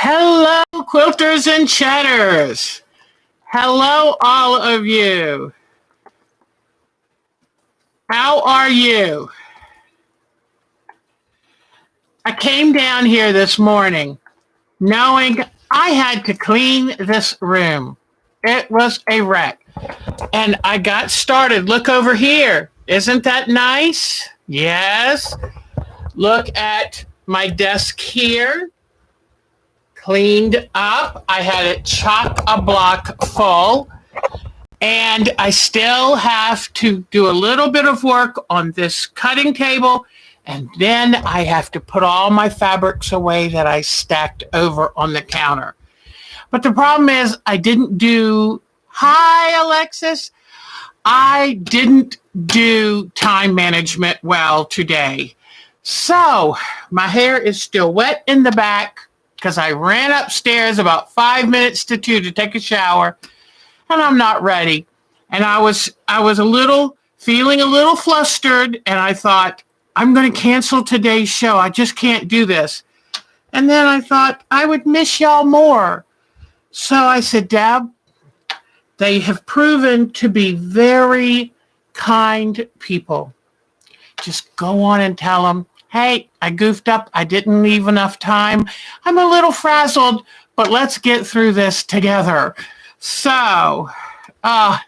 Hello, quilters and chatters. Hello, all of you. How are you? I came down here this morning knowing I had to clean this room. It was a wreck. And I got started. Look over here. Isn't that nice? Yes. Look at my desk here. Cleaned up. I had it chock-a-block full. And I still have to do a little bit of work on this cutting table. And then I have to put all my fabrics away that I stacked over on the counter. But the problem is I didn't do, hi, Alexis. I didn't do time management well today. So my hair is still wet in the back because I ran upstairs about 5 minutes to 2 to take a shower, and I'm not ready. And I was feeling a little flustered, and I thought, I'm going to cancel today's show. I just can't do this. And then I thought I would miss y'all more. So I said, Deb, they have proven to be very kind people. Just go on and tell them, hey, I goofed up. I didn't leave enough time. I'm a little frazzled, but let's get through this together. So I'll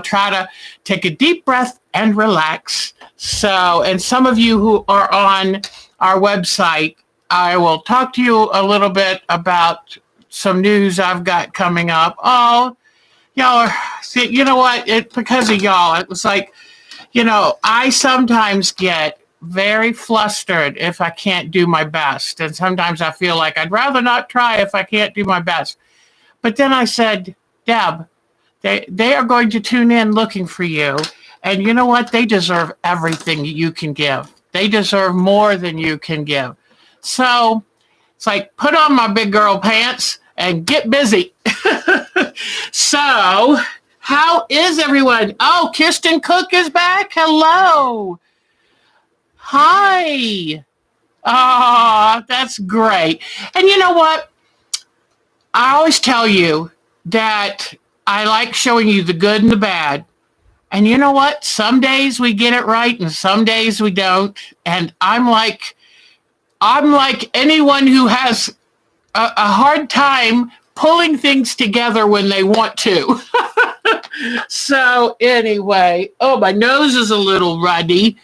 try to take a deep breath and relax. So, and some of you who are on our website, I will talk to you a little bit about some news I've got coming up. Oh, y'all are, see, you know what? Because of y'all, it was like, I sometimes get very flustered if I can't do my best. And sometimes I feel like I'd rather not try if I can't do my best. But then I said, Deb, they are going to tune in looking for you. And you know what? They deserve everything you can give. They deserve more than you can give. So it's like, put on my big girl pants and get busy. So how is everyone? Oh, Kirsten Cook is back. Hello. Hi. Oh, that's great. And you know what? I always tell you that I like showing you the good and the bad. And you know what? Some days we get it right and some days we don't. And I'm like anyone who has a hard time pulling things together when they want to. So anyway, oh, my nose is a little ruddy.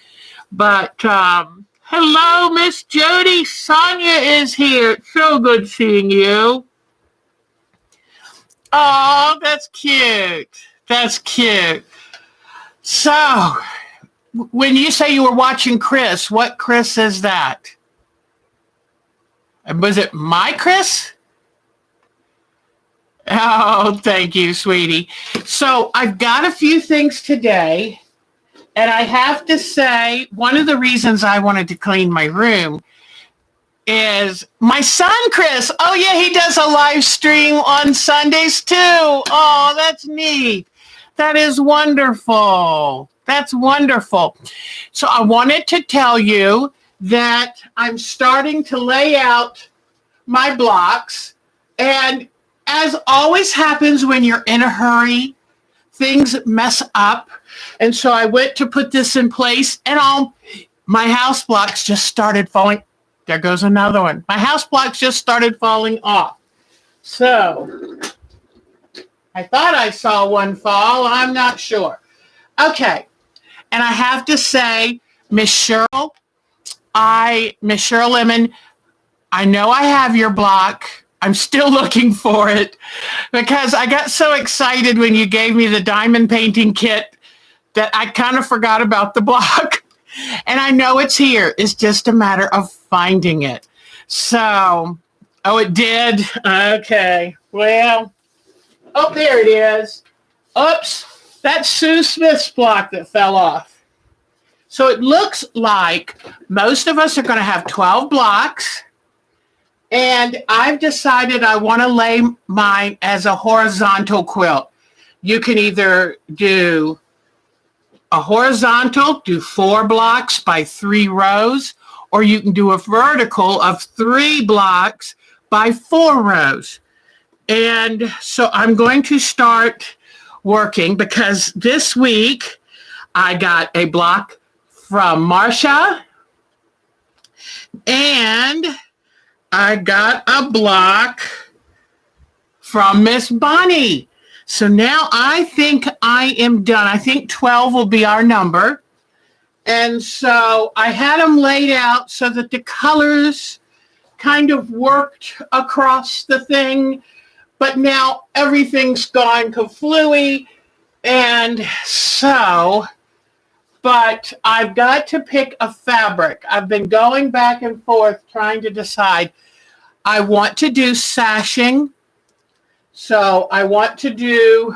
But hello, Miss Jody. Sonia is here. It's so good seeing you. Oh, that's cute. That's cute. So, when you say you were watching Chris, what Chris is that? Was it my Chris? Oh, thank you, sweetie. So, I've got a few things today, and I have to say, one of the reasons I wanted to clean my room is my son, Chris. Oh, yeah, he does a live stream on Sundays, too. Oh, that's neat. That is wonderful. That's wonderful. So I wanted to tell you that I'm starting to lay out my blocks. And as always happens when you're in a hurry, things mess up. And so I went to put this in place, and my house blocks just started falling. There goes another one. My house blocks just started falling off. So I thought I saw one fall. I'm not sure. Okay. And I have to say, Miss Cheryl Lemon, I know I have your block. I'm still looking for it because I got so excited when you gave me the diamond painting kit that I kind of forgot about the block. And I know it's here. It's just a matter of finding it. So, oh, it did? Okay. Well, oh, there it is. Oops. That's Sue Smith's block that fell off. So it looks like most of us are going to have 12 blocks. And I've decided I want to lay mine as a horizontal quilt. You can either do a horizontal, do 4 blocks by 3 rows, or you can do a vertical of 3 blocks by 4 rows. And so I'm going to start working because this week I got a block from Marcia and I got a block from Miss Bonnie. So now I think I am done. I think 12 will be our number. And so I had them laid out so that the colors kind of worked across the thing. But now everything's gone kaflooey. And so, but I've got to pick a fabric. I've been going back and forth trying to decide. I want to do sashing. So I want to do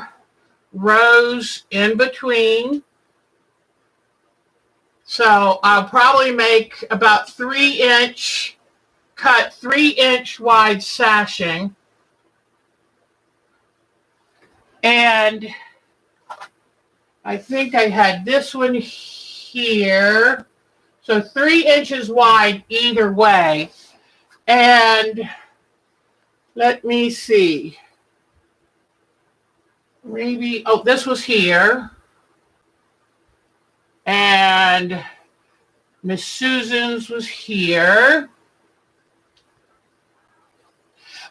rows in between. So I'll probably make about 3-inch, cut 3-inch wide sashing. And I think I had this one here. So 3 inches wide either way. And let me see. Maybe, oh, this was here. And Miss Susan's was here.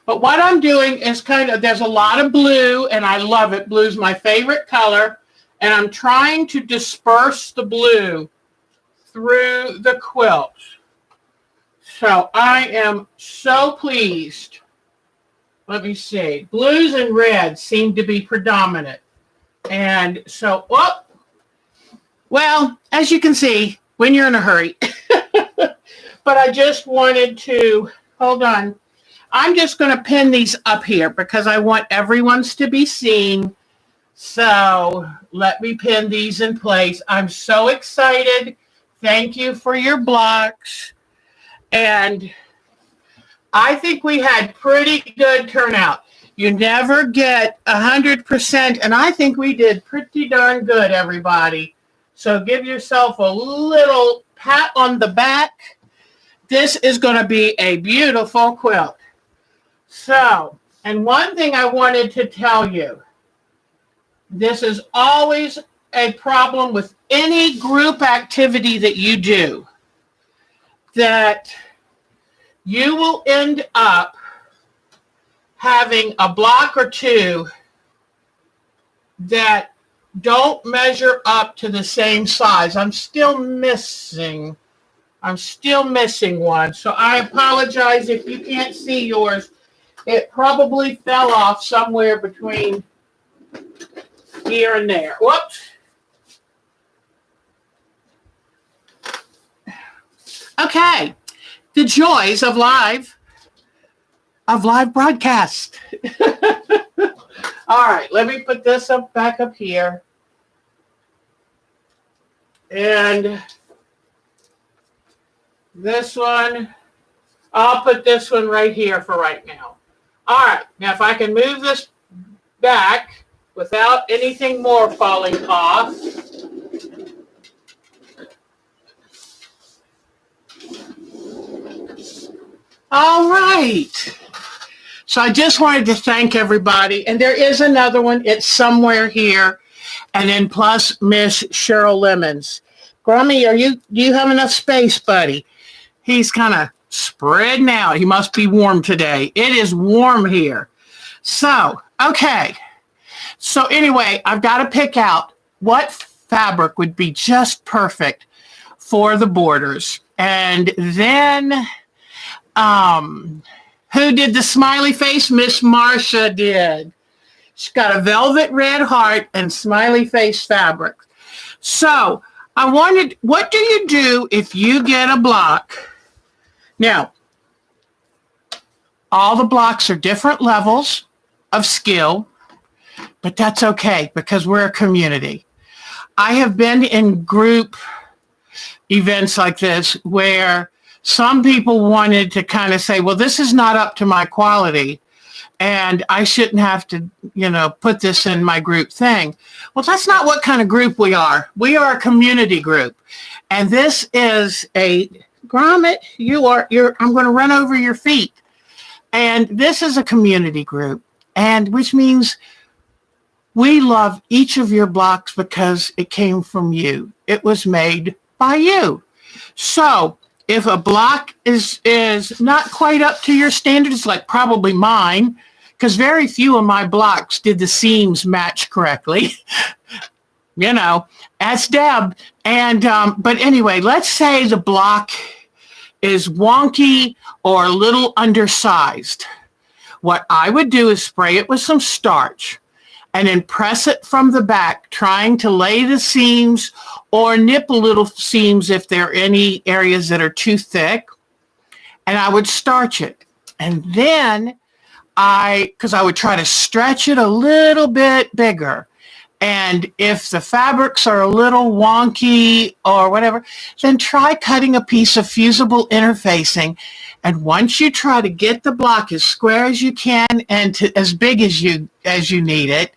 But what I'm doing is kind of, there's a lot of blue, and I love it. Blue's my favorite color. And I'm trying to disperse the blue through the quilt. So I am so pleased. Let me see. Blues and reds seem to be predominant. And so, oh, well, as you can see, when you're in a hurry. But I just wanted to, hold on. I'm just going to pin these up here because I want everyone's to be seen. So let me pin these in place. I'm so excited. Thank you for your blocks. And I think we had pretty good turnout. You never get 100%, and I think we did pretty darn good, everybody. So give yourself a little pat on the back. This is going to be a beautiful quilt. So, and one thing I wanted to tell you, this is always a problem with any group activity that you do, that you will end up having a block or two that don't measure up to the same size. I'm still missing one. So I apologize if you can't see yours. It probably fell off somewhere between here and there. Whoops. Okay. The joys of live broadcast. All right, let me put this back up here. And this one, I'll put this one right here for right now. All right, now if I can move this back without anything more falling off. All right. So I just wanted to thank everybody. And there is another one. It's somewhere here. And then plus Miss Cheryl Lemons. Grummy, do you have enough space, buddy? He's kind of spreading out. He must be warm today. It is warm here. So, okay. So anyway, I've got to pick out what fabric would be just perfect for the borders. And then who did the smiley face? Miss Marcia did. She's got a velvet red heart and smiley face fabric. So I wanted, what do you do if you get a block? Now, all the blocks are different levels of skill, but that's okay because we're a community. I have been in group events like this where some people wanted to kind of say, well, this is not up to my quality and I shouldn't have to, put this in my group thing. Well, that's not what kind of group we are. We are a community group. And this is a grommet. I'm going to run over your feet. And this is a community group, and which means we love each of your blocks because it came from you. It was made by you. So if a block is not quite up to your standards, like probably mine, because very few of my blocks did the seams match correctly. That's Deb. And but anyway, let's say the block is wonky or a little undersized. What I would do is spray it with some starch and then press it from the back, trying to lay the seams or nip a little seams if there are any areas that are too thick. And I would starch it. And then because I would try to stretch it a little bit bigger. And if the fabrics are a little wonky or whatever, then try cutting a piece of fusible interfacing. And once you try to get the block as square as you can and as big as you need it,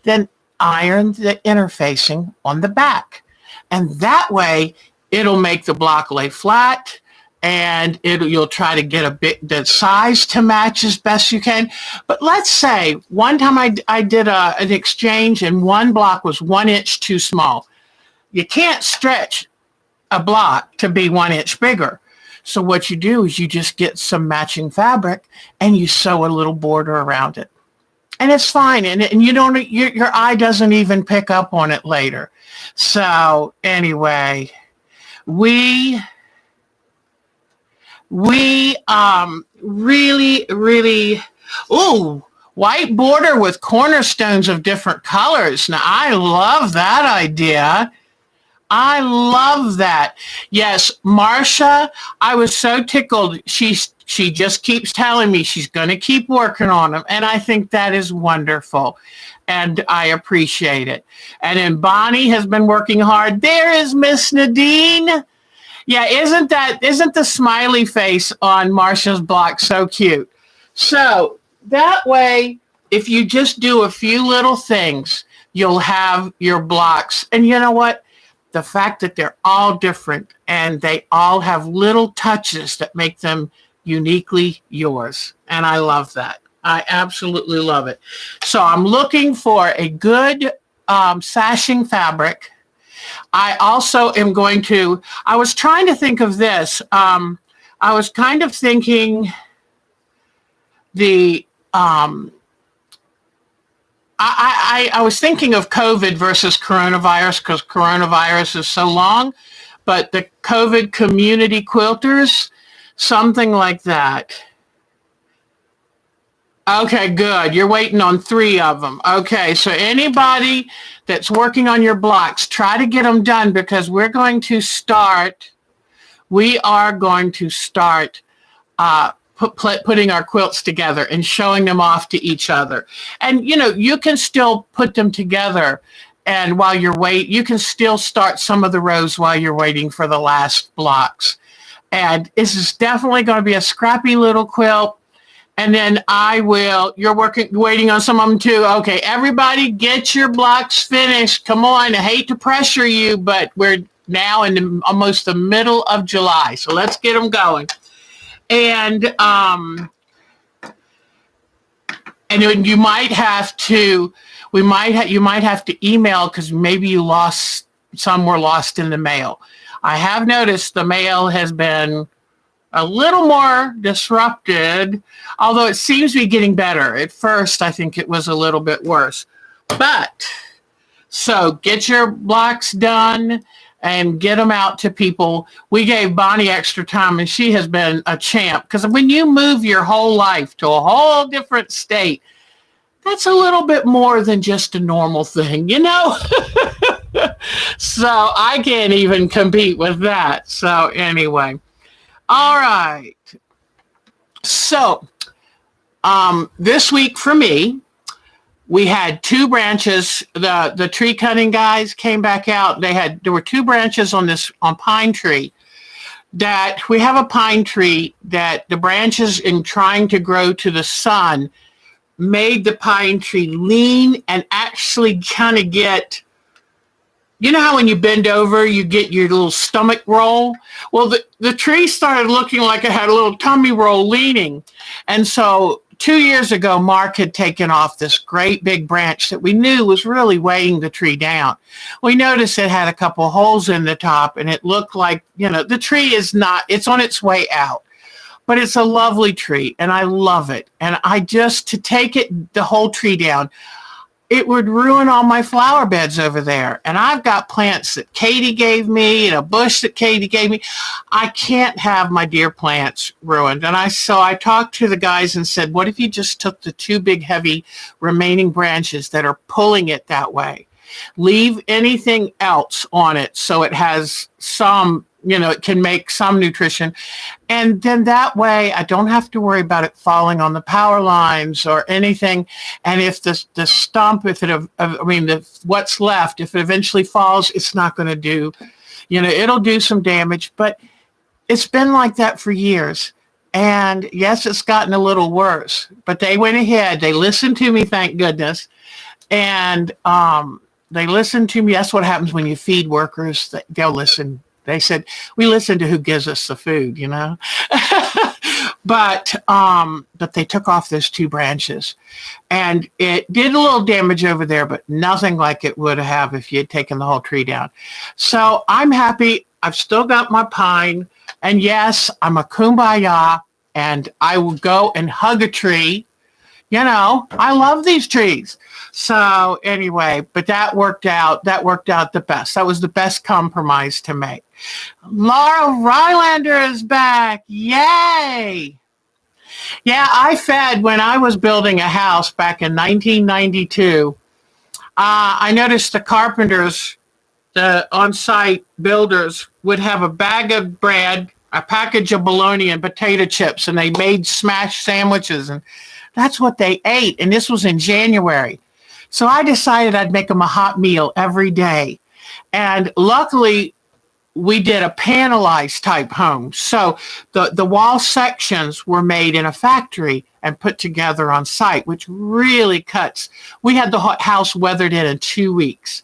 then iron the interfacing on the back. And that way, it'll make the block lay flat, and you'll try to get the size to match as best you can. But let's say one time I did an exchange, and one block was 1 inch too small. You can't stretch a block to be 1 inch bigger. So what you do is you just get some matching fabric and you sew a little border around it. And it's fine. And your eye doesn't even pick up on it later. So anyway, we really, really, white border with cornerstones of different colors. Now, I love that idea. I love that. Yes, Marcia, I was so tickled. She just keeps telling me she's going to keep working on them. And I think that is wonderful. And I appreciate it. And then Bonnie has been working hard. There is Miss Nadine. Yeah, isn't the smiley face on Marcia's block so cute? So that way, if you just do a few little things, you'll have your blocks. And you know what? The fact that they're all different and they all have little touches that make them uniquely yours. And I love that. I absolutely love it. So I'm looking for a good sashing fabric. I also am I was trying to think of this. I was kind of thinking I was thinking of COVID versus coronavirus because coronavirus is so long, but the COVID community quilters, something like that. Okay, good. You're waiting on 3 of them. Okay, so anybody that's working on your blocks, try to get them done because we are going to start putting our quilts together and showing them off to each other. And, you can still put them together. And while you're you can still start some of the rows while you're waiting for the last blocks. And this is definitely going to be a scrappy little quilt. And then you're waiting on some of them too. Okay, everybody get your blocks finished. Come on, I hate to pressure you, but we're now in almost the middle of July. So let's get them going. And then you might have to email because maybe some were lost in the mail. I have noticed the mail has been a little more disrupted, although it seems to be getting better. At first, I think it was a little bit worse. But, so get your blocks done and get them out to people. We gave Bonnie extra time, and she has been a champ. Because when you move your whole life to a whole different state, that's a little bit more than just a normal thing, So I can't even compete with that. So anyway. All right. So this week for me, we had 2 branches. The tree cutting guys came back out. There were 2 branches on pine tree that we have a pine tree that the branches in trying to grow to the sun made the pine tree lean and actually kind of get You know how when you bend over, you get your little stomach roll? Well, the tree started looking like it had a little tummy roll leaning. And so 2 years ago, Mark had taken off this great big branch that we knew was really weighing the tree down. We noticed it had a couple holes in the top, and it looked like, the tree is not, it's on its way out. But it's a lovely tree, and I love it. And to take the whole tree down, it would ruin all my flower beds over there. And I've got plants that Katie gave me and a bush that Katie gave me. I can't have my dear plants ruined. And so I talked to the guys and said, what if you just took the two big, heavy remaining branches that are pulling it that way? Leave anything else on it so it has some, it can make some nutrition. And then that way I don't have to worry about it falling on the power lines or anything. And if the stump, what's left, if it eventually falls, it's not going to do, it'll do some damage. But it's been like that for years. And yes, it's gotten a little worse. But they went ahead. They listened to me, thank goodness. And they listened to me. That's what happens when you feed workers. They'll listen. They said, we listen to who gives us the food, But they took off those two branches. And it did a little damage over there, but nothing like it would have if you had taken the whole tree down. So I'm happy. I've still got my pine. And yes, I'm a kumbaya, and I will go and hug a tree. I love these trees. So anyway, but that worked out the best. That was the best compromise to make. Laura Rylander is back. Yay. Yeah, I fed when I was building a house back in 1992. I noticed the carpenters, the on-site builders, would have a bag of bread, a package of bologna, and potato chips, and they made smashed sandwiches, and that's what they ate. And this was in January. So I decided I'd make them a hot meal every day. And luckily, we did a panelized type home. So the wall sections were made in a factory and put together on site, which really cuts. We had the house weathered in 2 weeks.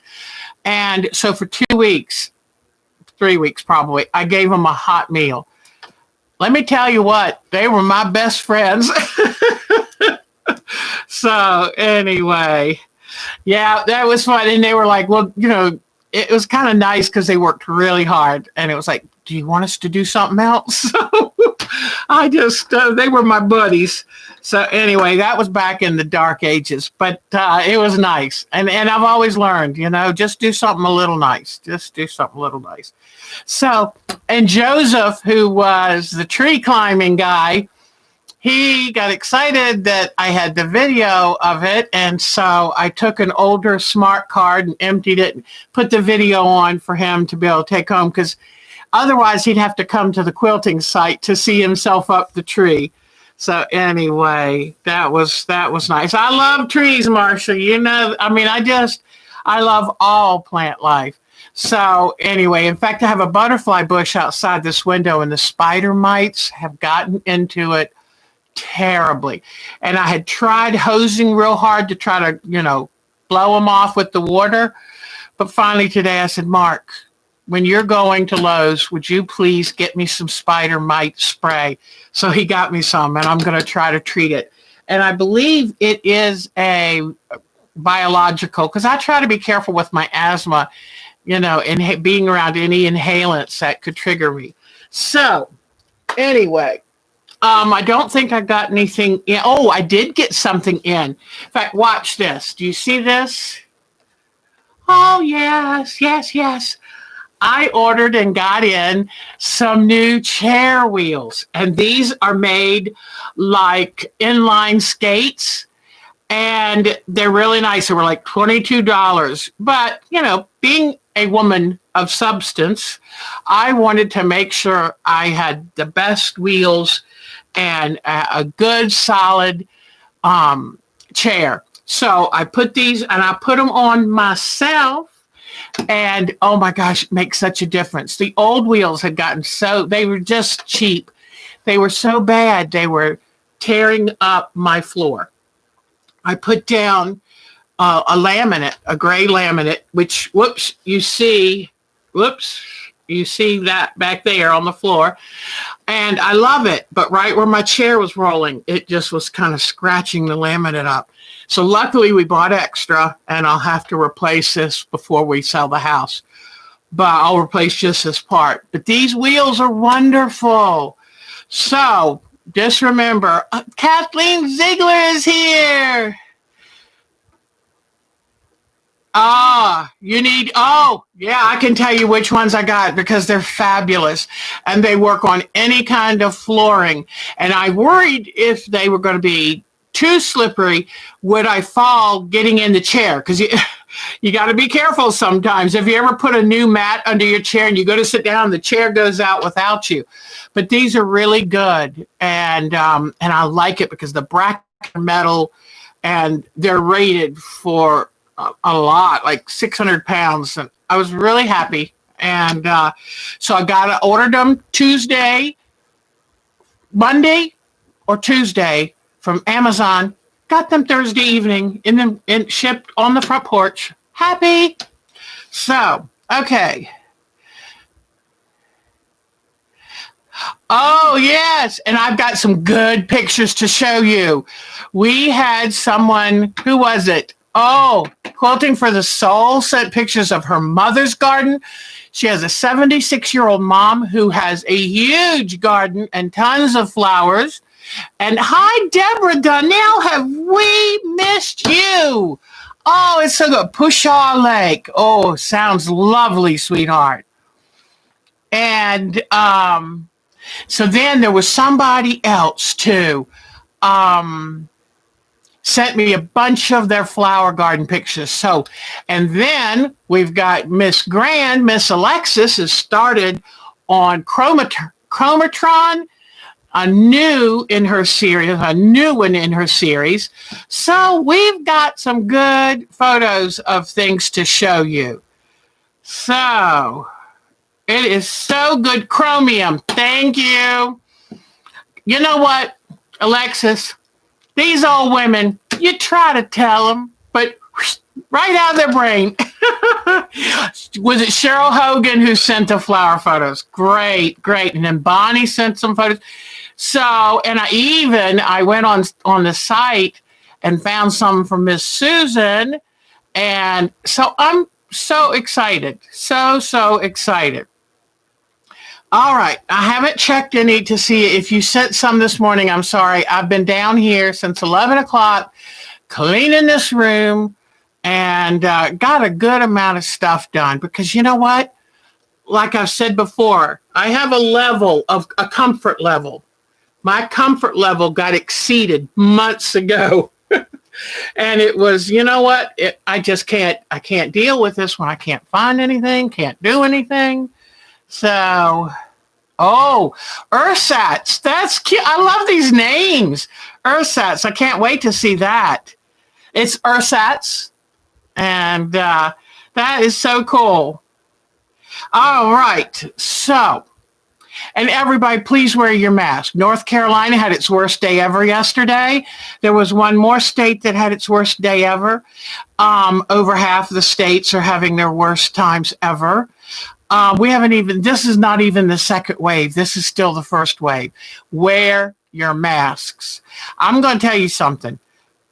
And so for 2 weeks, 3 weeks probably, I gave them a hot meal. Let me tell you what, they were my best friends. So anyway, yeah, that was fun. And they were like, well, it was kind of nice because they worked really hard. And it was like, do you want us to do something else? So they were my buddies. So anyway, that was back in the dark ages, but it was nice. And I've always learned, just do something a little nice. Just do something a little nice. So, and Joseph, who was the tree climbing guy, he got excited that I had the video of it. And so I took an older smart card and emptied it and put the video on for him to be able to take home, because otherwise he'd have to come to the quilting site to see himself up the tree. So anyway, that was nice. I love trees, Marcia. I love all plant life. So anyway, in fact, I have a butterfly bush outside this window, and the spider mites have gotten into it terribly. And I had tried hosing real hard to try to, blow them off with the water. But finally today I said, Mark, when you're going to Lowe's, would you please get me some spider mite spray? So he got me some, and I'm going to try to treat it. And I believe it is a biological, because I try to be careful with my asthma, and being around any inhalants that could trigger me. So anyway, I don't think I got anything in. Oh, I did get something in. In fact, watch this. Do you see this? Oh, yes. I ordered and got in some new chair wheels, and these are made like inline skates, and they're really nice. They were like $22. But, being a woman of substance, I wanted to make sure I had the best wheels and a good solid chair. So I put these, and I put them on myself, and oh my gosh, it makes such a difference. The old wheels had gotten they were just cheap. They were so bad, they were tearing up my floor. I put down a laminate, a gray laminate, which, whoops, you see that back there on the floor. And I love it. But right where my chair was rolling, it just was kind of scratching the laminate up. So luckily we bought extra, and I'll have to replace this before we sell the house. But I'll replace just this part. But these wheels are wonderful. So just remember, Kathleen Ziegler is here. Yeah, I can tell you which ones I got because they're fabulous and they work on any kind of flooring. And I worried if they were going to be too slippery, would I fall getting in the chair? Because you got to be careful sometimes. If you ever put a new mat under your chair and you go to sit down, the chair goes out without you. But these are really good. And I like it because the bracket metal, and they're rated for a lot, like 600 pounds. And I was really happy. And so I ordered them Monday or Tuesday from Amazon. Got them Thursday evening and shipped on the front porch. Happy. So, okay. Oh, yes. And I've got some good pictures to show you. We had someone, who was it? Oh, Quilting for the Soul sent pictures of her mother's garden. She has a 76-year-old mom who has a huge garden and tons of flowers. And hi, Deborah Donnell, have we missed you? Oh, it's so good. Pushaw Lake. Oh, sounds lovely, sweetheart. And so then there was somebody else too. Sent me a bunch of their flower garden pictures. So, and then we've got Miss Alexis has started on Chromatron, a new one in her series. So we've got some good photos of things to show you. So it is so good. Chromium. Thank you. You know what, Alexis? These old women, you try to tell them, but right out of their brain. Was it Cheryl Hogan who sent the flower photos? Great. And then Bonnie sent some photos. So, and I went on the site and found some from Miss Susan. And so I'm so excited. So excited. All right. I haven't checked any to see if you sent some this morning. I'm sorry. I've been down here since 11 o'clock cleaning this room and got a good amount of stuff done because you know what? Like I've said before, I have a comfort level. My comfort level got exceeded months ago. And it was, you know what? I can't deal with this when I can't find anything, can't do anything. So, Ursats. That's cute. I love these names. Ursats. I can't wait to see that. It's Ursats. And that is so cool. All right. So, and everybody, please wear your mask. North Carolina had its worst day ever yesterday. There was one more state that had its worst day ever. Over half of the states are having their worst times ever. This is not even the second wave. This is still the first wave. Wear your masks. I'm going to tell you something.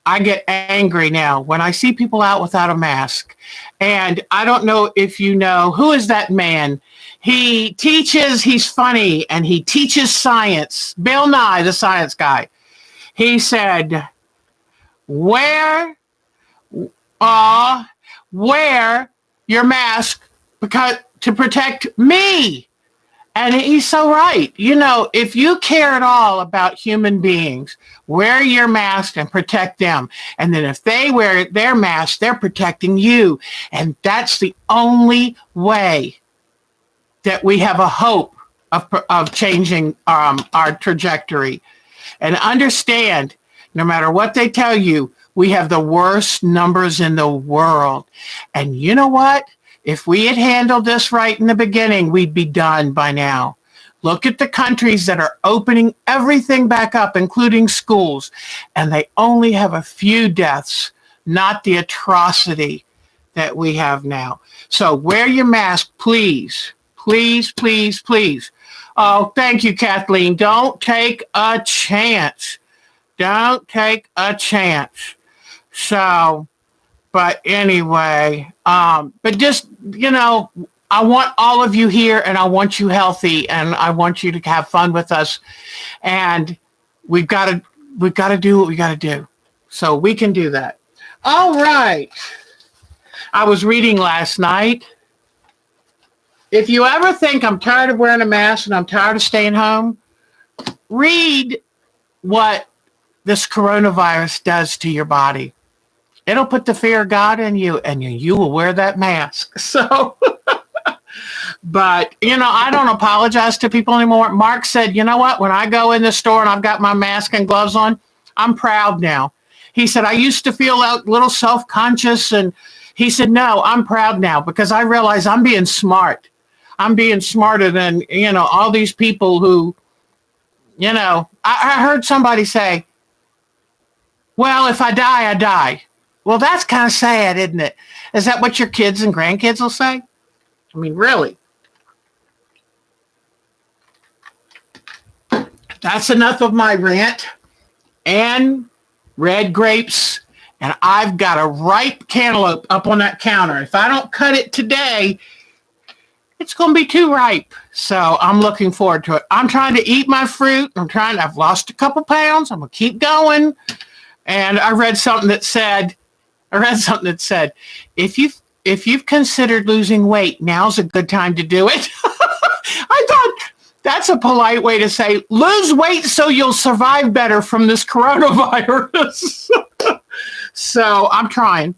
I get angry now when I see people out without a mask. And I don't know if you know, who is that man? He's funny, and he teaches science. Bill Nye, the science guy. He said, wear your mask to protect me. And he's so right. You know, if you care at all about human beings, wear your mask and protect them. And then if they wear their mask, they're protecting you. And that's the only way that we have a hope of changing our trajectory. And understand, no matter what they tell you, we have the worst numbers in the world. And you know what? If we had handled this right in the beginning, we'd be done by now. Look at the countries that are opening everything back up, including schools, and they only have a few deaths not the atrocity that we have now. So wear your mask, please. Please, please, please. Oh, thank you, Kathleen. Don't take a chance. Don't take a chance. So, but anyway, but just, I want all of you here, and I want you healthy, and I want you to have fun with us. And we've got to do what we got to do. So we can do that. All right. I was reading last night. If you ever think I'm tired of wearing a mask and I'm tired of staying home, read what this coronavirus does to your body. It'll put the fear of God in you, and you will wear that mask. So, but, I don't apologize to people anymore. Mark said, you know what? When I go in the store and I've got my mask and gloves on, I'm proud now. He said, I used to feel a little self-conscious, and he said, no, I'm proud now because I realize I'm being smart. I'm being smarter than, all these people who, I heard somebody say, well, if I die, I die. Well, that's kind of sad, isn't it? Is that what your kids and grandkids will say? I mean, really? That's enough of my rant and red grapes. And I've got a ripe cantaloupe up on that counter. If I don't cut it today, it's going to be too ripe. So I'm looking forward to it. I'm trying to eat my fruit. I've lost a couple pounds. I'm going to keep going. And I read something that said, if you've considered losing weight, now's a good time to do it. I thought that's a polite way to say, lose weight so you'll survive better from this coronavirus. So I'm trying.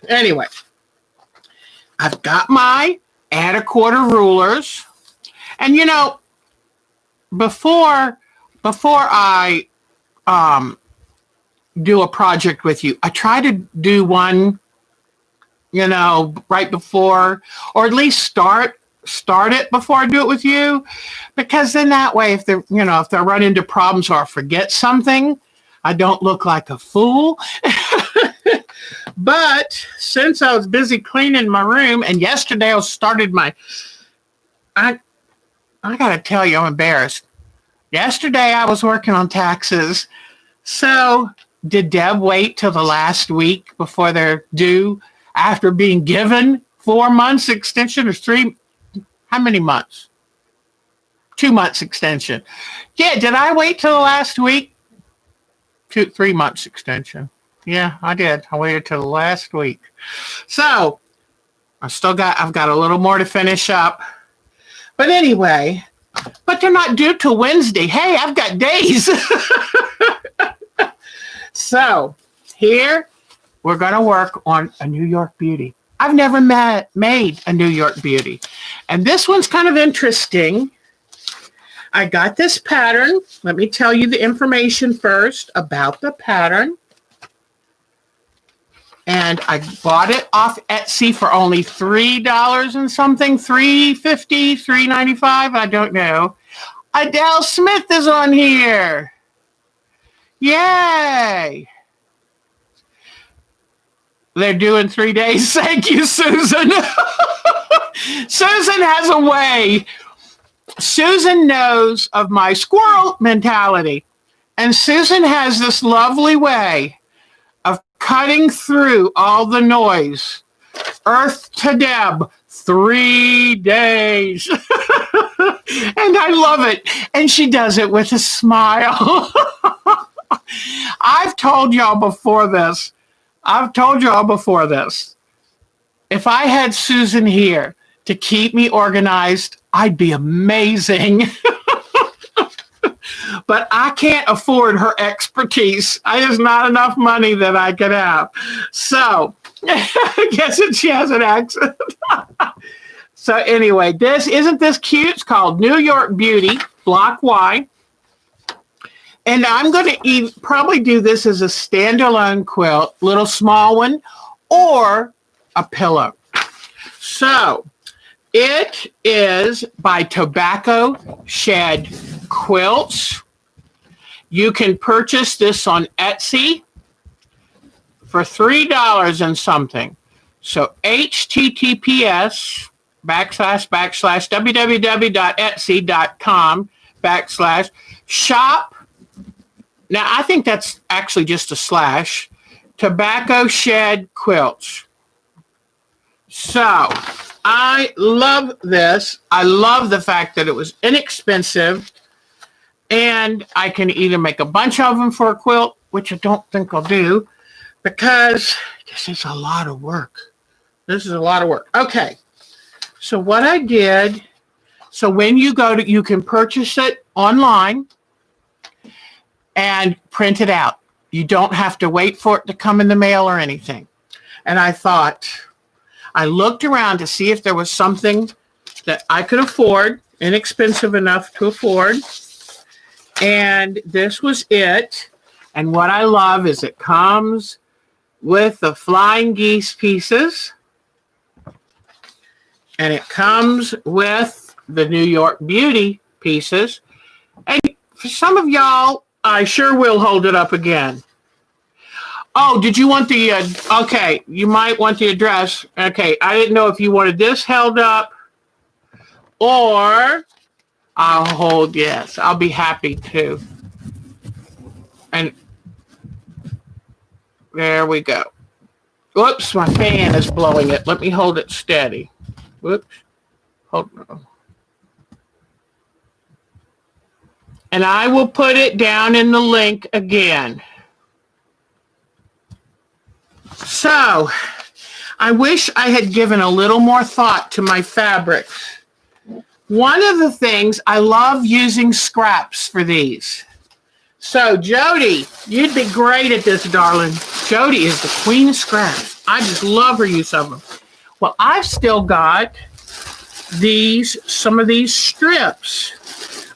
Anyway, I've got my add a quarter rulers. And before I do a project with you, I try to do one, right before, or at least start it before I do it with you, because then that way, if I run into problems or I forget something, I don't look like a fool. But since I was busy cleaning my room, and yesterday I started I got to tell you, I'm embarrassed. Yesterday I was working on taxes. So did Deb wait till the last week before they're due after being given 4 months extension or 3? How many months? 2 months extension. Yeah, did I wait till the last week? 3 months extension. Yeah, I did. I waited till the last week. So I've got a little more to finish up. But anyway, but they're not due till Wednesday. Hey, I've got days. So here we're going to work on a New York beauty. I've never made a New York beauty. And this one's kind of interesting. I got this pattern. Let me tell you the information first about the pattern. And I bought it off Etsy for only $3 and something, $3.50, $3.95, I don't know. Adele Smith is on here. Yay! They're doing 3 days. Thank you, Susan. Susan has a way. Susan knows of my squirrel mentality. And Susan has this lovely way of cutting through all the noise. Earth to Deb, 3 days. And I love it. And she does it with a smile. I've told y'all before this. If I had Susan here to keep me organized, I'd be amazing. But I can't afford her expertise. There's not enough money that I could have. So I guess she has an accent. So anyway, isn't this cute? It's called New York Beauty, Block Y. And I'm going to probably do this as a standalone quilt, little small one, or a pillow. So it is by Tobacco Shed Quilts. You can purchase this on Etsy for $3 and something. So https://www.etsy.com/shop. Now, I think that's actually just a slash. Tobacco Shed Quilts. So, I love this. I love the fact that it was inexpensive. And I can either make a bunch of them for a quilt, which I don't think I'll do, because this is a lot of work. This is a lot of work. Okay. So what I did, so when you go to, you can purchase it online and print it out. You don't have to wait for it to come in the mail or anything. And I thought, I looked around to see if there was something that I could afford, inexpensive enough to afford. And this was it. And what I love is it comes with the flying geese pieces. And it comes with the New York Beauty pieces. And for some of y'all, I sure will hold it up again. Oh, did you want the, okay, you might want the address. Okay, I didn't know if you wanted this held up or I'll hold, yes, I'll be happy to. And there we go. Whoops, my fan is blowing it. Let me hold it steady. Whoops. Hold on. And I will put it down in the link again. So, I wish I had given a little more thought to my fabrics. One of the things, I love using scraps for these. So, Jody, you'd be great at this, darling. Jody is the queen of scraps. I just love her use of them. Well, I've still got some of these strips.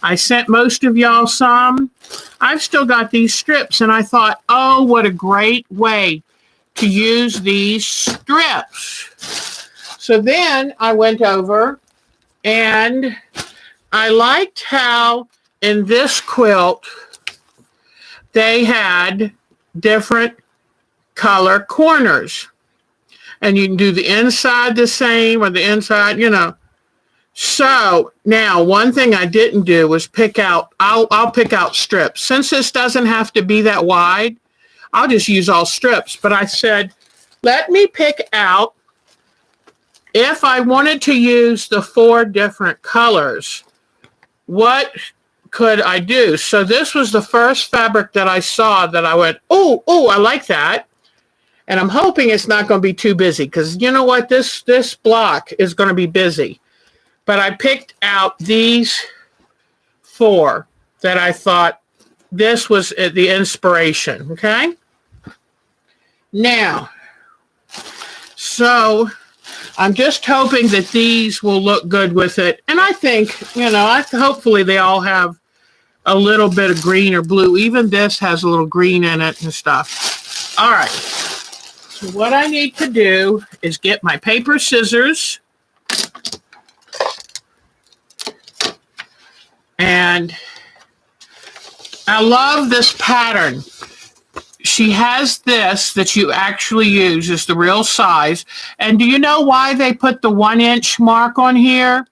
I sent most of y'all some. I've still got these strips, and I thought, oh, what a great way to use these strips. So then I went over and I liked how in this quilt they had different color corners. And you can do the inside the same or the inside, you know. So now one thing I didn't do was pick out, I'll pick out strips. Since this doesn't have to be that wide, I'll just use all strips. But I said, let me pick out, if I wanted to use the 4 different colors, what could I do? So this was the first fabric that I saw that I went, oh, I like that. And I'm hoping it's not going to be too busy because you know what? This block is going to be busy. But I picked out these 4 that I thought this was the inspiration, okay? Now, so I'm just hoping that these will look good with it. And I think, you know, hopefully they all have a little bit of green or blue. Even this has a little green in it and stuff. All right. So what I need to do is get my paper scissors. And I love this pattern. She has this that you actually use as the real size. And do you know why they put the 1-inch mark on here?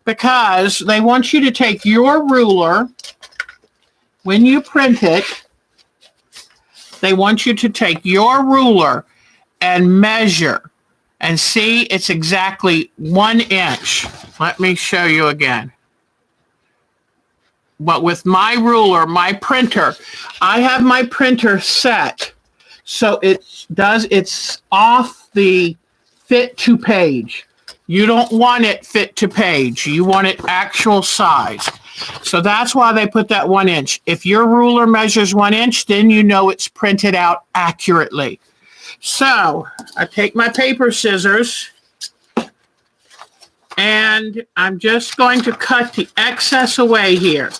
Because they want you to take your ruler, when you print it, they want you to take your ruler and measure and see it's exactly 1 inch. Let me show you again. But with my ruler, my printer, I have my printer set so it's off the fit to page. You don't want it fit to page. You want it actual size. So that's why they put that 1 inch. If your ruler measures 1 inch, then you know it's printed out accurately. So I take my paper scissors and I'm just going to cut the excess away here.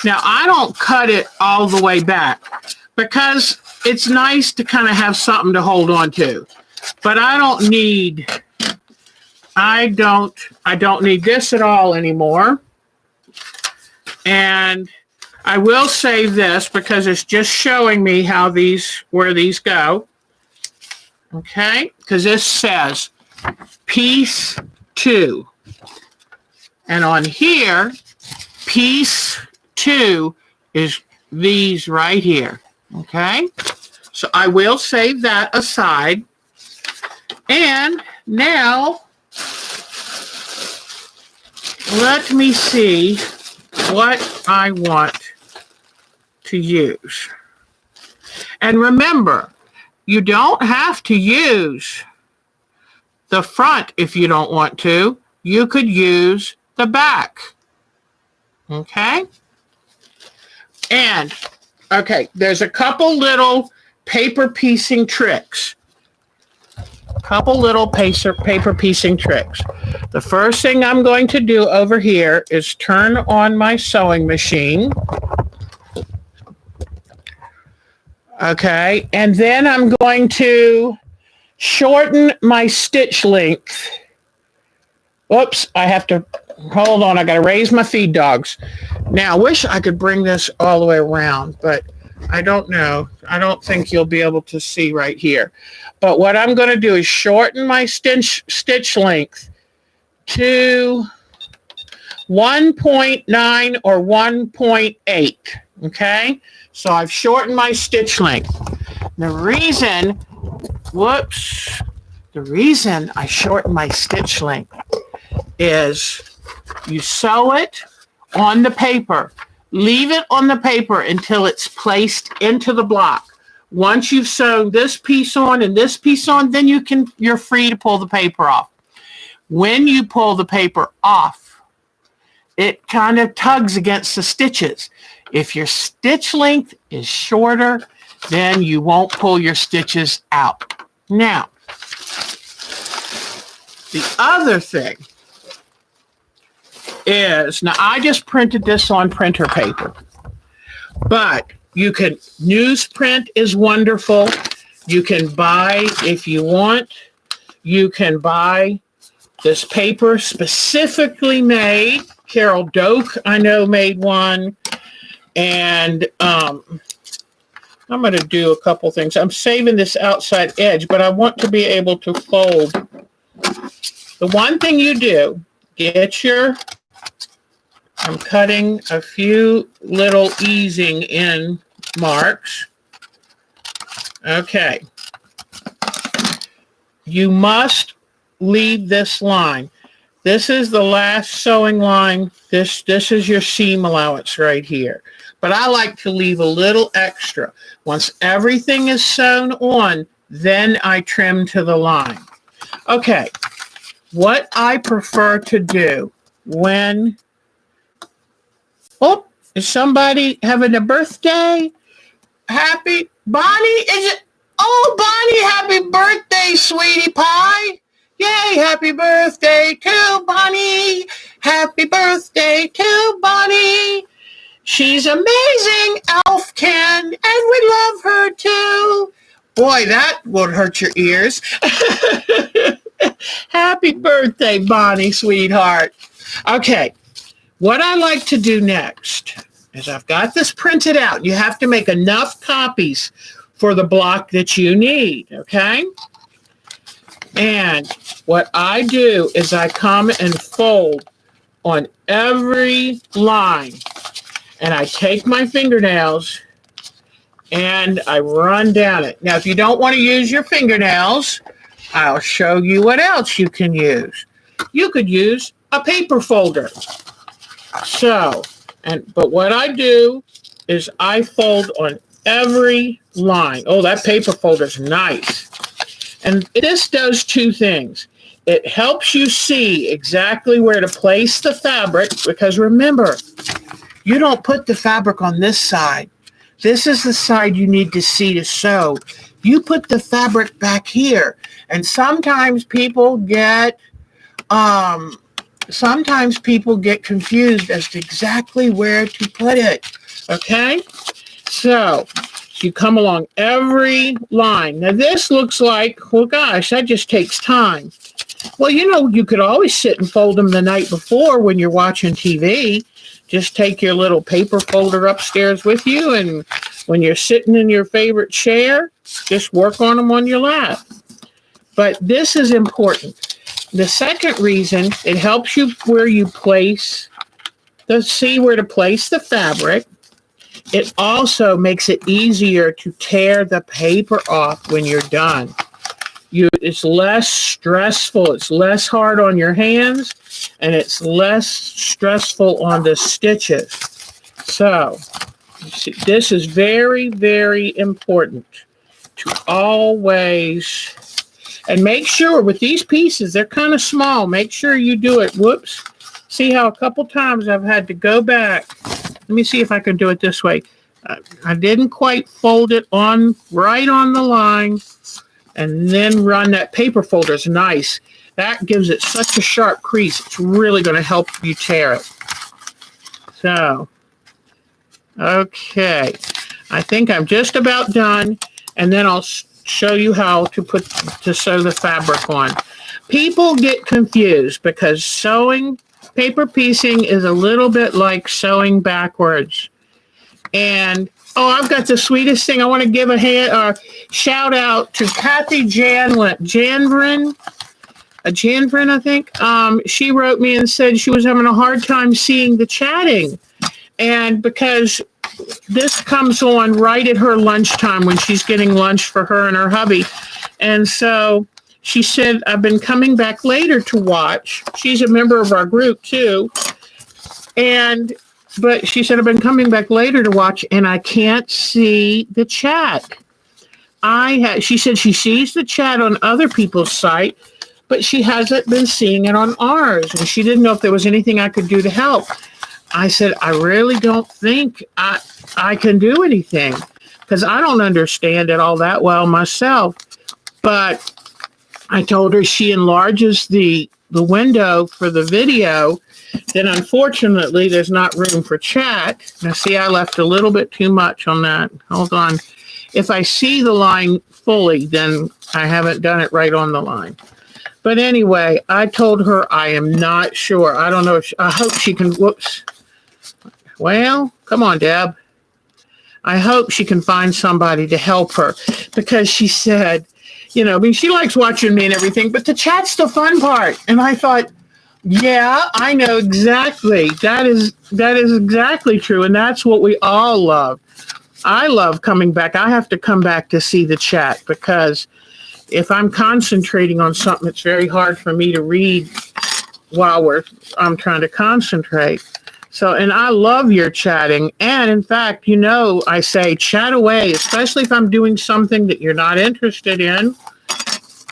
Now, I don't cut it all the way back because it's nice to kind of have something to hold on to. But I don't need this at all anymore. And I will save this because it's just showing me how where these go. Okay, because this says piece 2. And on here, piece 2 is these right here. Okay, so I will save that aside. And now, let me see what I want to use. And remember, you don't have to use the front if you don't want to. You could use the back. Okay? And, okay, there's a couple little paper piecing tricks. Couple little paper piecing tricks. The first thing I'm going to do over here is turn on my sewing machine. Okay, and then I'm going to shorten my stitch length. Whoops, I have to, hold on, I got to raise my feed dogs. Now, I wish I could bring this all the way around, but I don't know. I don't think you'll be able to see right here. But what I'm going to do is shorten my stitch length to 1.9 or 1.8, okay? So I've shortened my stitch length. The reason I shorten my stitch length is you sew it on the paper. Leave it on the paper until it's placed into the block. Once you've sewn this piece on and this piece on, then you're free to pull the paper off. When you pull the paper off, it kind of tugs against the stitches. If your stitch length is shorter, then you won't pull your stitches out. Now, the other thing is, now I just printed this on printer paper, but you can, newsprint is wonderful. You can buy, if you want, you can buy this paper specifically made. Carol Doak, I know, made one. And I'm going to do a couple things. I'm saving this outside edge, but I want to be able to fold. The one thing you do, I'm cutting a few little easing in marks. Okay. You must leave this line. This is the last sewing line. This is your seam allowance right here. But I like to leave a little extra. Once everything is sewn on, then I trim to the line. Okay. What I prefer to do when, oh, is somebody having a birthday? Happy, Bonnie, is it? Oh, Bonnie, happy birthday, sweetie pie. Yay, happy birthday to Bonnie. Happy birthday to Bonnie. She's amazing, Elf can, and we love her too. Boy, that won't hurt your ears. Happy birthday, Bonnie, sweetheart. Okay, what I like to do next is I've got this printed out. You have to make enough copies for the block that you need, okay? And what I do is I come and fold on every line. And I take my fingernails and I run down it. Now, if you don't want to use your fingernails, I'll show you what else you can use. You could use a paper folder. But what I do is I fold on every line. Oh, that paper folder's nice. And this does two things. It helps you see exactly where to place the fabric, because remember, you don't put the fabric on this side. This is the side you need to see to sew. You put the fabric back here. And sometimes people get confused as to exactly where to put it. Okay? So you come along every line. Now this looks like, well, gosh, that just takes time. Well, you know, you could always sit and fold them the night before when you're watching TV. Just take your little paper folder upstairs with you, and when you're sitting in your favorite chair, just work on them on your lap. But this is important. The second reason, it helps you where you place see where to place the fabric. It also makes it easier to tear the paper off when you're done. It's less stressful. It's less hard on your hands, and it's less stressful on the stitches. So, this is very, very important to always, and make sure with these pieces, they're kind of small. Make sure you do it. Whoops. See how a couple times I've had to go back. Let me see if I can do it this way. I didn't quite fold it right on the line, and then run that paper folder. Is nice. That gives it such a sharp crease. It's really going to help you tear it. So, okay. I think I'm just about done, and then I'll show you how to sew the fabric on. People get confused because paper piecing is a little bit like sewing backwards. And, I've got the sweetest thing. I want to give a shout out to Kathy Janvrin, I think. She wrote me and said she was having a hard time seeing the chatting. And because this comes on right at her lunchtime when she's getting lunch for her and her hubby. And so she said, I've been coming back later to watch. She's a member of our group too. But she said, I've been coming back later to watch and I can't see the chat. She said she sees the chat on other people's site, but she hasn't been seeing it on ours. And she didn't know if there was anything I could do to help. I said, I really don't think I can do anything because I don't understand it all that well myself. But I told her she enlarges the window for the video, then unfortunately there's not room for chat. Now see, I left a little bit too much on that. Hold on. If I see the line fully, then I haven't done it right on the line. But anyway, I told her I am not sure. I don't know. I hope she can, whoops. Well, come on, Deb. I hope she can find somebody to help her because she said, she likes watching me and everything, but the chat's the fun part. And I thought, yeah, I know exactly. That is exactly true. And that's what we all love. I love coming back. I have to come back to see the chat because if I'm concentrating on something, it's very hard for me to read while I'm trying to concentrate. So, and I love your chatting. And in fact, I say chat away, especially if I'm doing something that you're not interested in.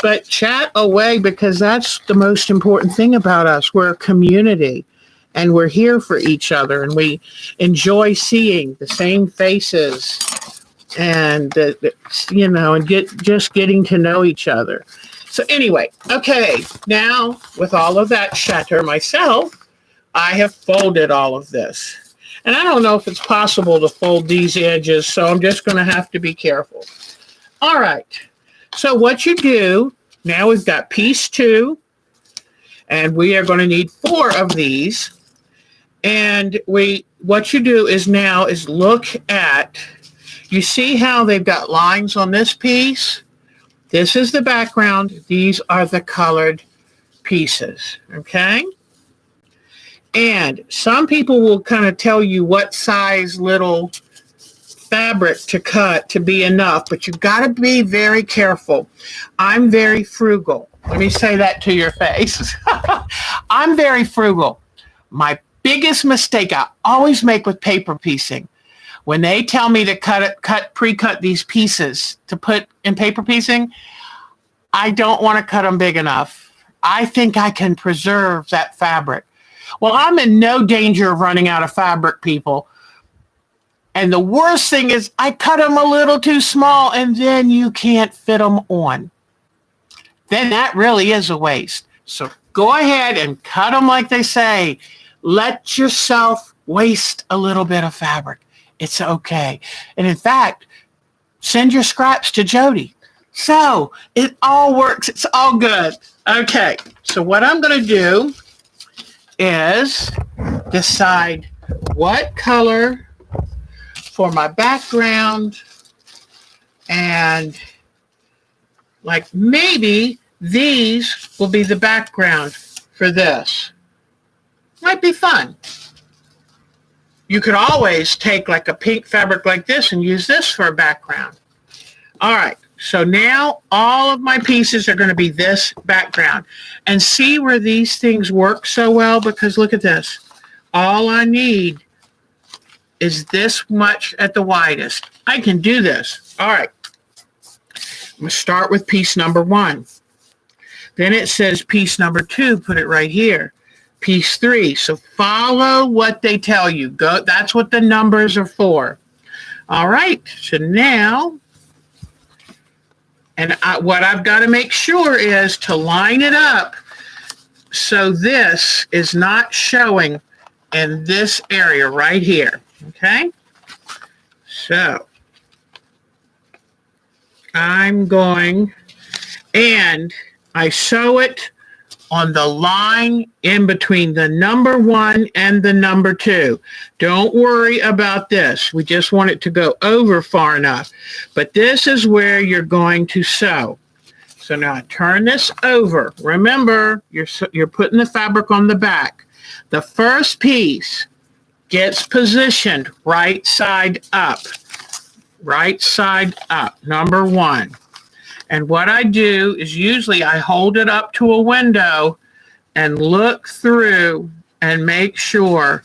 But chat away because that's the most important thing about us. We're a community and we're here for each other and we enjoy seeing the same faces and, and just getting to know each other. So anyway, okay, now with all of that chatter myself, I have folded all of this. And I don't know if it's possible to fold these edges, so I'm just going to have to be careful. All right. So what you do, now we've got piece 2, and we are going to need 4 of these. And what you do is look at, you see how they've got lines on this piece? This is the background. These are the colored pieces, okay? And some people will kind of tell you what size little fabric to cut to be enough, but you've got to be very careful. I'm very frugal. Let me say that to your face. I'm very frugal. My biggest mistake I always make with paper piecing, when they tell me to pre-cut these pieces to put in paper piecing, I don't want to cut them big enough. I think I can preserve that fabric. Well, I'm in no danger of running out of fabric, people. And the worst thing is I cut them a little too small and then you can't fit them on. Then that really is a waste. So go ahead and cut them like they say. Let yourself waste a little bit of fabric. It's okay. And in fact, send your scraps to Jody. So it all works. It's all good. Okay. So what I'm going to do is decide what color for my background and like maybe these will be the background for this. Might be fun. You could always take like a pink fabric like this and use this for a background. All right, so now all of my pieces are going to be this background. And see where these things work so well? Because look at this. All I need is this much at the widest. I can do this. All right. I'm going to start with piece number 1. Then it says piece number 2. Put it right here. Piece 3. So follow what they tell you. Go. That's what the numbers are for. All right. So now, and what I've got to make sure is to line it up so this is not showing in this area right here. Okay. So I'm going, and I sew it on the line in between the number 1 and the number 2. Don't worry about this. We just want it to go over far enough. But this is where you're going to sew. So now I turn this over. Remember, you're putting the fabric on the back. The first piece gets positioned right side up. Right side up, number 1. And what I do is usually I hold it up to a window and look through and make sure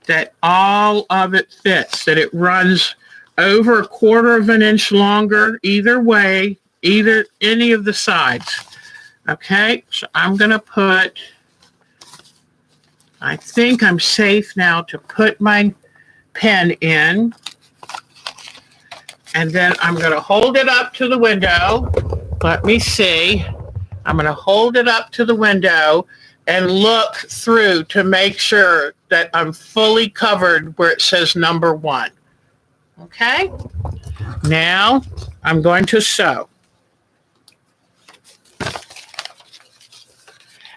that all of it fits, that it runs over 1/4 of an inch longer either way, any of the sides. Okay, so I'm going to put, I think I'm safe now to put my pen in. And then I'm going to hold it up to the window. Let me see. I'm going to hold it up to the window and look through to make sure that I'm fully covered where it says number 1. Okay? Now I'm going to sew.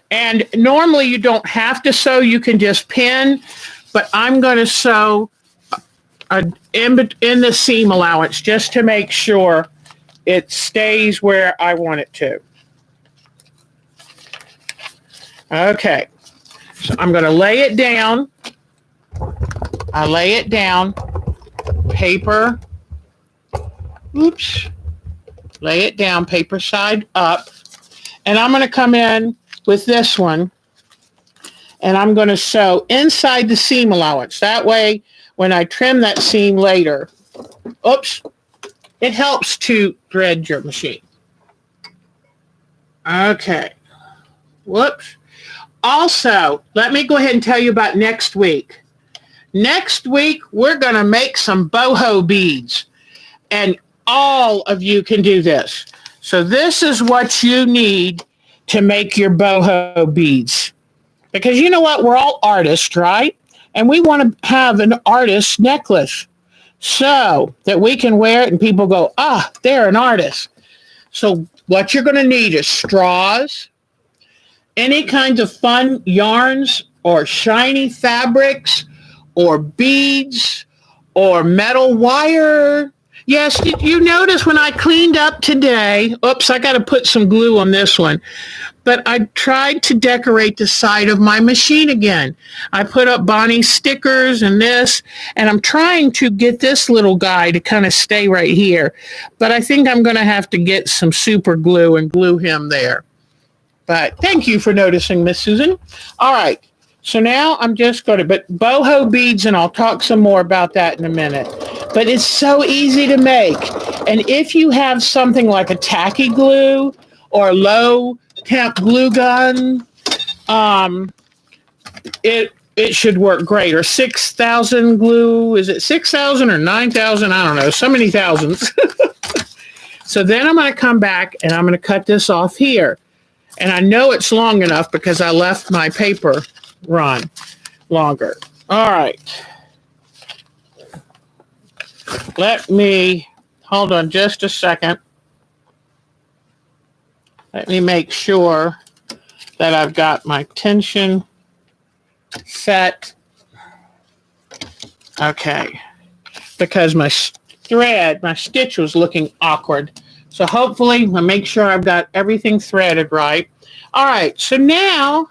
And normally you don't have to sew. You can just pin. But I'm going to sew in the seam allowance just to make sure it stays where I want it to. Okay, so I'm going to lay it down. I lay it down, paper, lay it down, paper side up, and I'm going to come in with this one, and I'm going to sew inside the seam allowance. That way, when I trim that seam later, it helps to thread your machine. Okay. Whoops. Also, let me go ahead and tell you about next week. Next week, we're going to make some boho beads. And all of you can do this. So this is what you need to make your boho beads. Because you know what? We're all artists, right? And we want to have an artist necklace so that we can wear it and people go, they're an artist. So what you're going to need is straws, any kinds of fun yarns or shiny fabrics or beads or metal wire. Yes, did you notice when I cleaned up today, I got to put some glue on this one, but I tried to decorate the side of my machine again. I put up Bonnie's stickers and this, and I'm trying to get this little guy to kind of stay right here, but I think I'm going to have to get some super glue and glue him there. But thank you for noticing, Miss Susan. All right, so now I'm just going to, but boho beads, and I'll talk some more about that in a minute. But it's so easy to make. And if you have something like a tacky glue or low temp glue gun, it should work great. Or 6,000 glue, is it 6,000 or 9,000? I don't know, so many thousands. So then I'm going to come back and I'm going to cut this off here. And I know it's long enough because I left my paper run longer. All right. Let me, hold on just a second. Let me make sure that I've got my tension set. Okay. Because my stitch was looking awkward. So hopefully I'll make sure I've got everything threaded right. All right, so now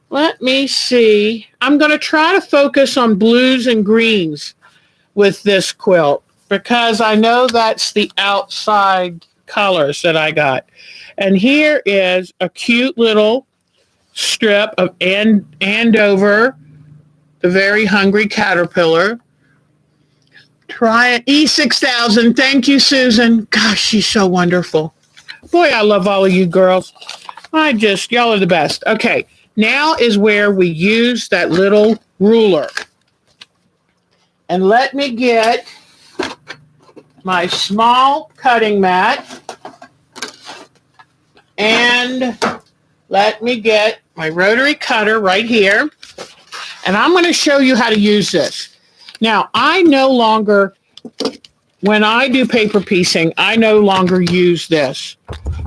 let me see. I'm going to try to focus on blues and greens with this quilt because I know that's the outside colors that I got. And here is a cute little strip of Andover, the very hungry caterpillar. Try it. E6000. Thank you, Susan. Gosh, she's so wonderful. Boy, I love all of you girls. Y'all are the best. Okay, now is where we use that little ruler. And let me get my small cutting mat. And let me get my rotary cutter right here. And I'm going to show you how to use this. Now, when I do paper piecing, I no longer use this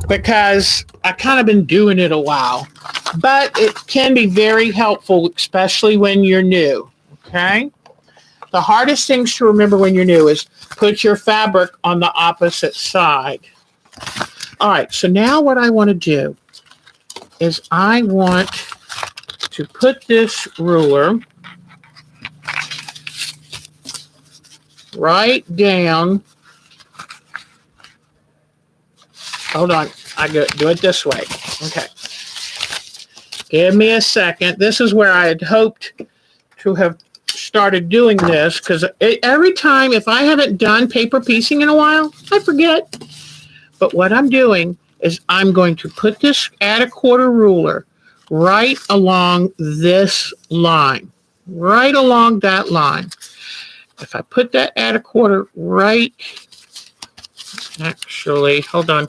because I kind of been doing it a while. But it can be very helpful, especially when you're new, okay? The hardest things to remember when you're new is put your fabric on the opposite side. All right, so now what I want to do is I want to put this ruler right down. Hold on, I do it this way. Okay. Give me a second. This is where I had hoped to have started doing this because every time, if I haven't done paper piecing in a while, I forget. But what I'm doing is I'm going to put this add a quarter ruler right along this line, right along that line. If I put that add a quarter right, actually, hold on.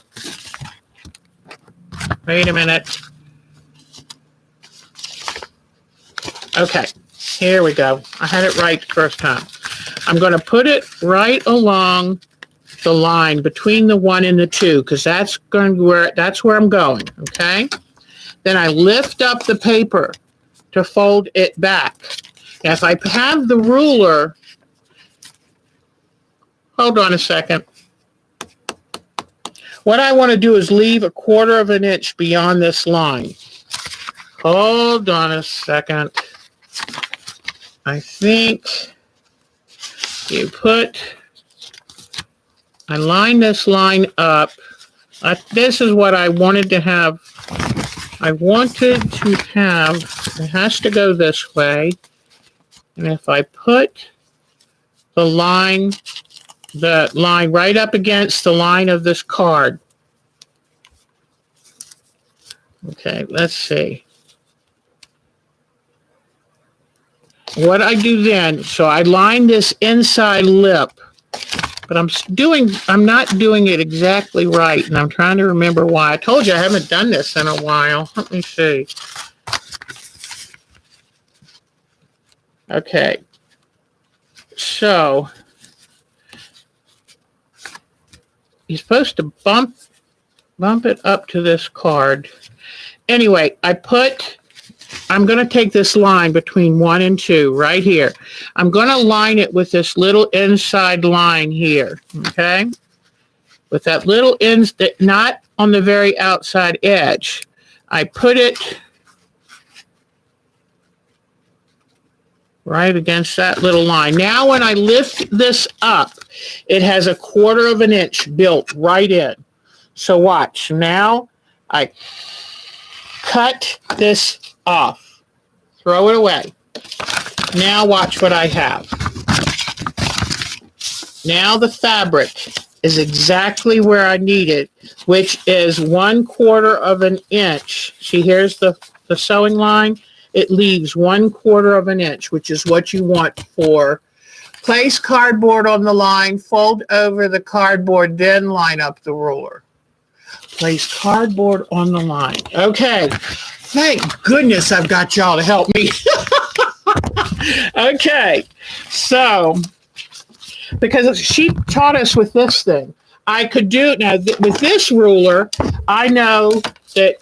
Wait a minute. Okay, here we go. I had it right the first time. I'm going to put it right along the line between the 1 and the 2 because that's where I'm going, okay? Then I lift up the paper to fold it back. Now, if I have the ruler, hold on a second. What I want to do is leave a 1/4 of an inch beyond this line. Hold on a second. I think I line this line up. This is what I wanted to have. It has to go this way. And if I put the line right up against the line of this card. Okay, let's see. What I do then, so I line this inside lip, but I'm not doing it exactly right, and I'm trying to remember why. I told you I haven't done this in a while. Let me see. Okay. So you're supposed to bump it up to this card. Anyway, I'm going to take this line between 1 and 2 right here. I'm going to line it with this little inside line here, okay? With that little not on the very outside edge. I put it right against that little line. Now when I lift this up, it has a 1/4 of an inch built right in. So watch. Now I cut this off. Throw it away. Now watch what I have. Now the fabric is exactly where I need it, which is 1/4 of an inch. See, here's the sewing line. It leaves 1/4 of an inch, which is what you want for place cardboard on the line, fold over the cardboard, then line up the ruler. Place cardboard on the line. Okay. Thank goodness I've got y'all to help me. Okay. So, because she taught us with this thing, I could do, now with this ruler, I know that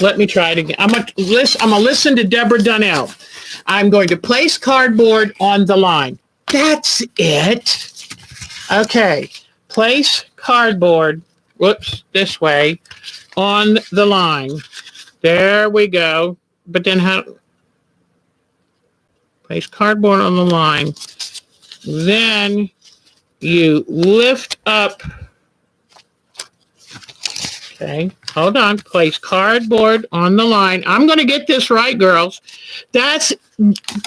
let me try it again. I'm going to listen to Deborah Dunnell. I'm going to place cardboard on the line. That's it. Okay. Place cardboard, whoops, this way, on the line. There we go. But then how? Place cardboard on the line. Then you lift up. Okay, hold on. Place cardboard on the line. I'm going to get this right, girls. That's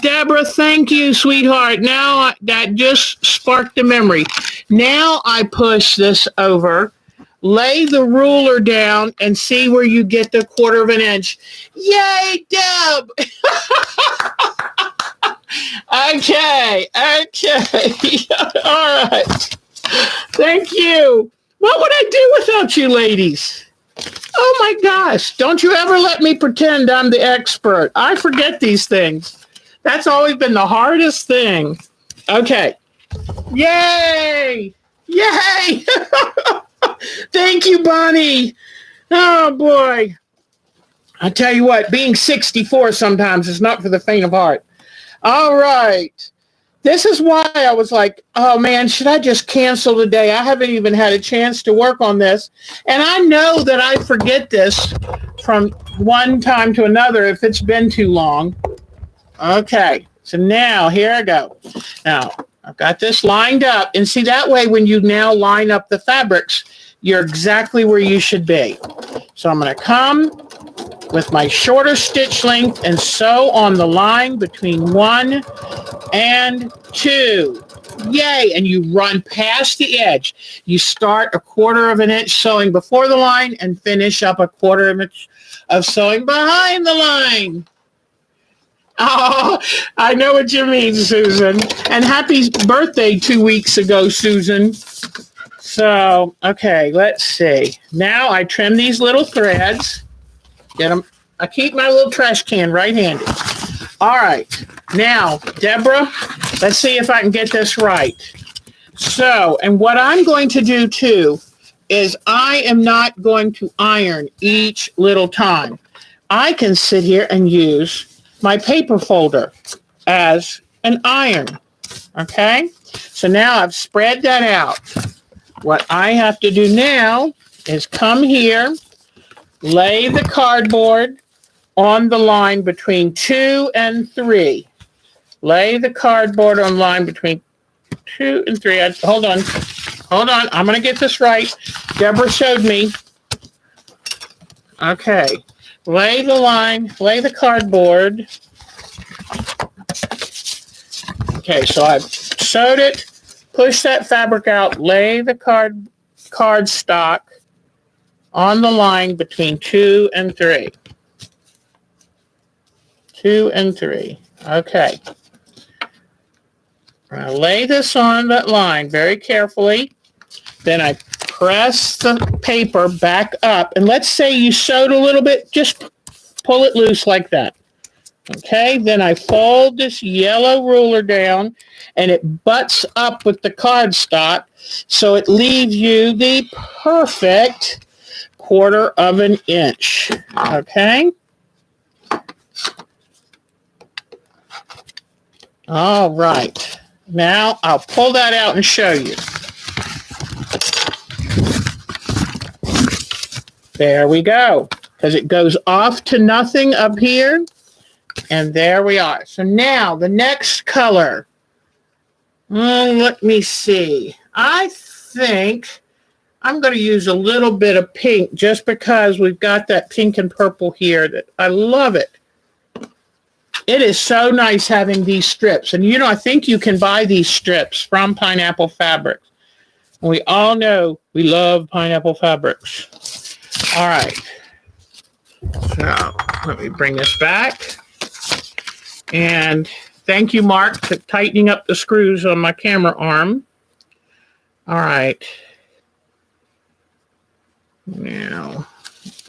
Deborah. Thank you, sweetheart. Now that just sparked the memory. Now I push this over, lay the ruler down, and see where you get the 1/4 of an inch. Yay, Deb! Okay. All right. Thank you. What would I do without you ladies? Oh my gosh. Don't you ever let me pretend I'm the expert. I forget these things. That's always been the hardest thing. Okay. Yay! Yay! Thank you, Bonnie. Oh boy. I tell you what, being 64 sometimes is not for the faint of heart. All right. This is why I was like, oh man, should I just cancel today? I haven't even had a chance to work on this. And I know that I forget this from one time to another if it's been too long. Okay, so now here I go. Now, I've got this lined up. And see, that way when you now line up the fabrics, you're exactly where you should be. So I'm going to come with my shorter stitch length and sew on the line between 1 and 2. Yay! And you run past the edge. You start a 1/4 of an inch sewing before the line and finish up a 1/4 of an inch of sewing behind the line. Oh, I know what you mean, Susan. And happy birthday 2 weeks ago, Susan. So, okay, let's see. Now I trim these little threads. Get them. I keep my little trash can right handy. All right. Now, Deborah, let's see if I can get this right. So, and what I'm going to do too is I am not going to iron each little time. I can sit here and use my paper folder as an iron. Okay? So now I've spread that out. What I have to do now is come here, lay the cardboard on the line between 2 and 3. Lay the cardboard on line between 2 and 3. Hold on. I'm going to get this right. Deborah showed me. Okay. Lay the cardboard. Okay, so I've sewed it, push that fabric out, lay the cardstock on the line between 2 and 3. 2 and 3. Okay. I lay this on that line very carefully. Then I press the paper back up. And let's say you sewed a little bit, just pull it loose like that. Okay, then I fold this yellow ruler down and it butts up with the cardstock, so it leaves you the perfect 1/4 of an inch. Okay. All right. Now I'll pull that out and show you. There we go. Because it goes off to nothing up here. And there we are. So now the next color. Let me see. I think I'm going to use a little bit of pink just because we've got that pink and purple here. That I love it. It is so nice having these strips. And you know, I think you can buy these strips from Pineapple Fabrics. And we all know we love Pineapple Fabrics. All right. So let me bring this back. And thank you, Mark, for tightening up the screws on my camera arm. All right. Now,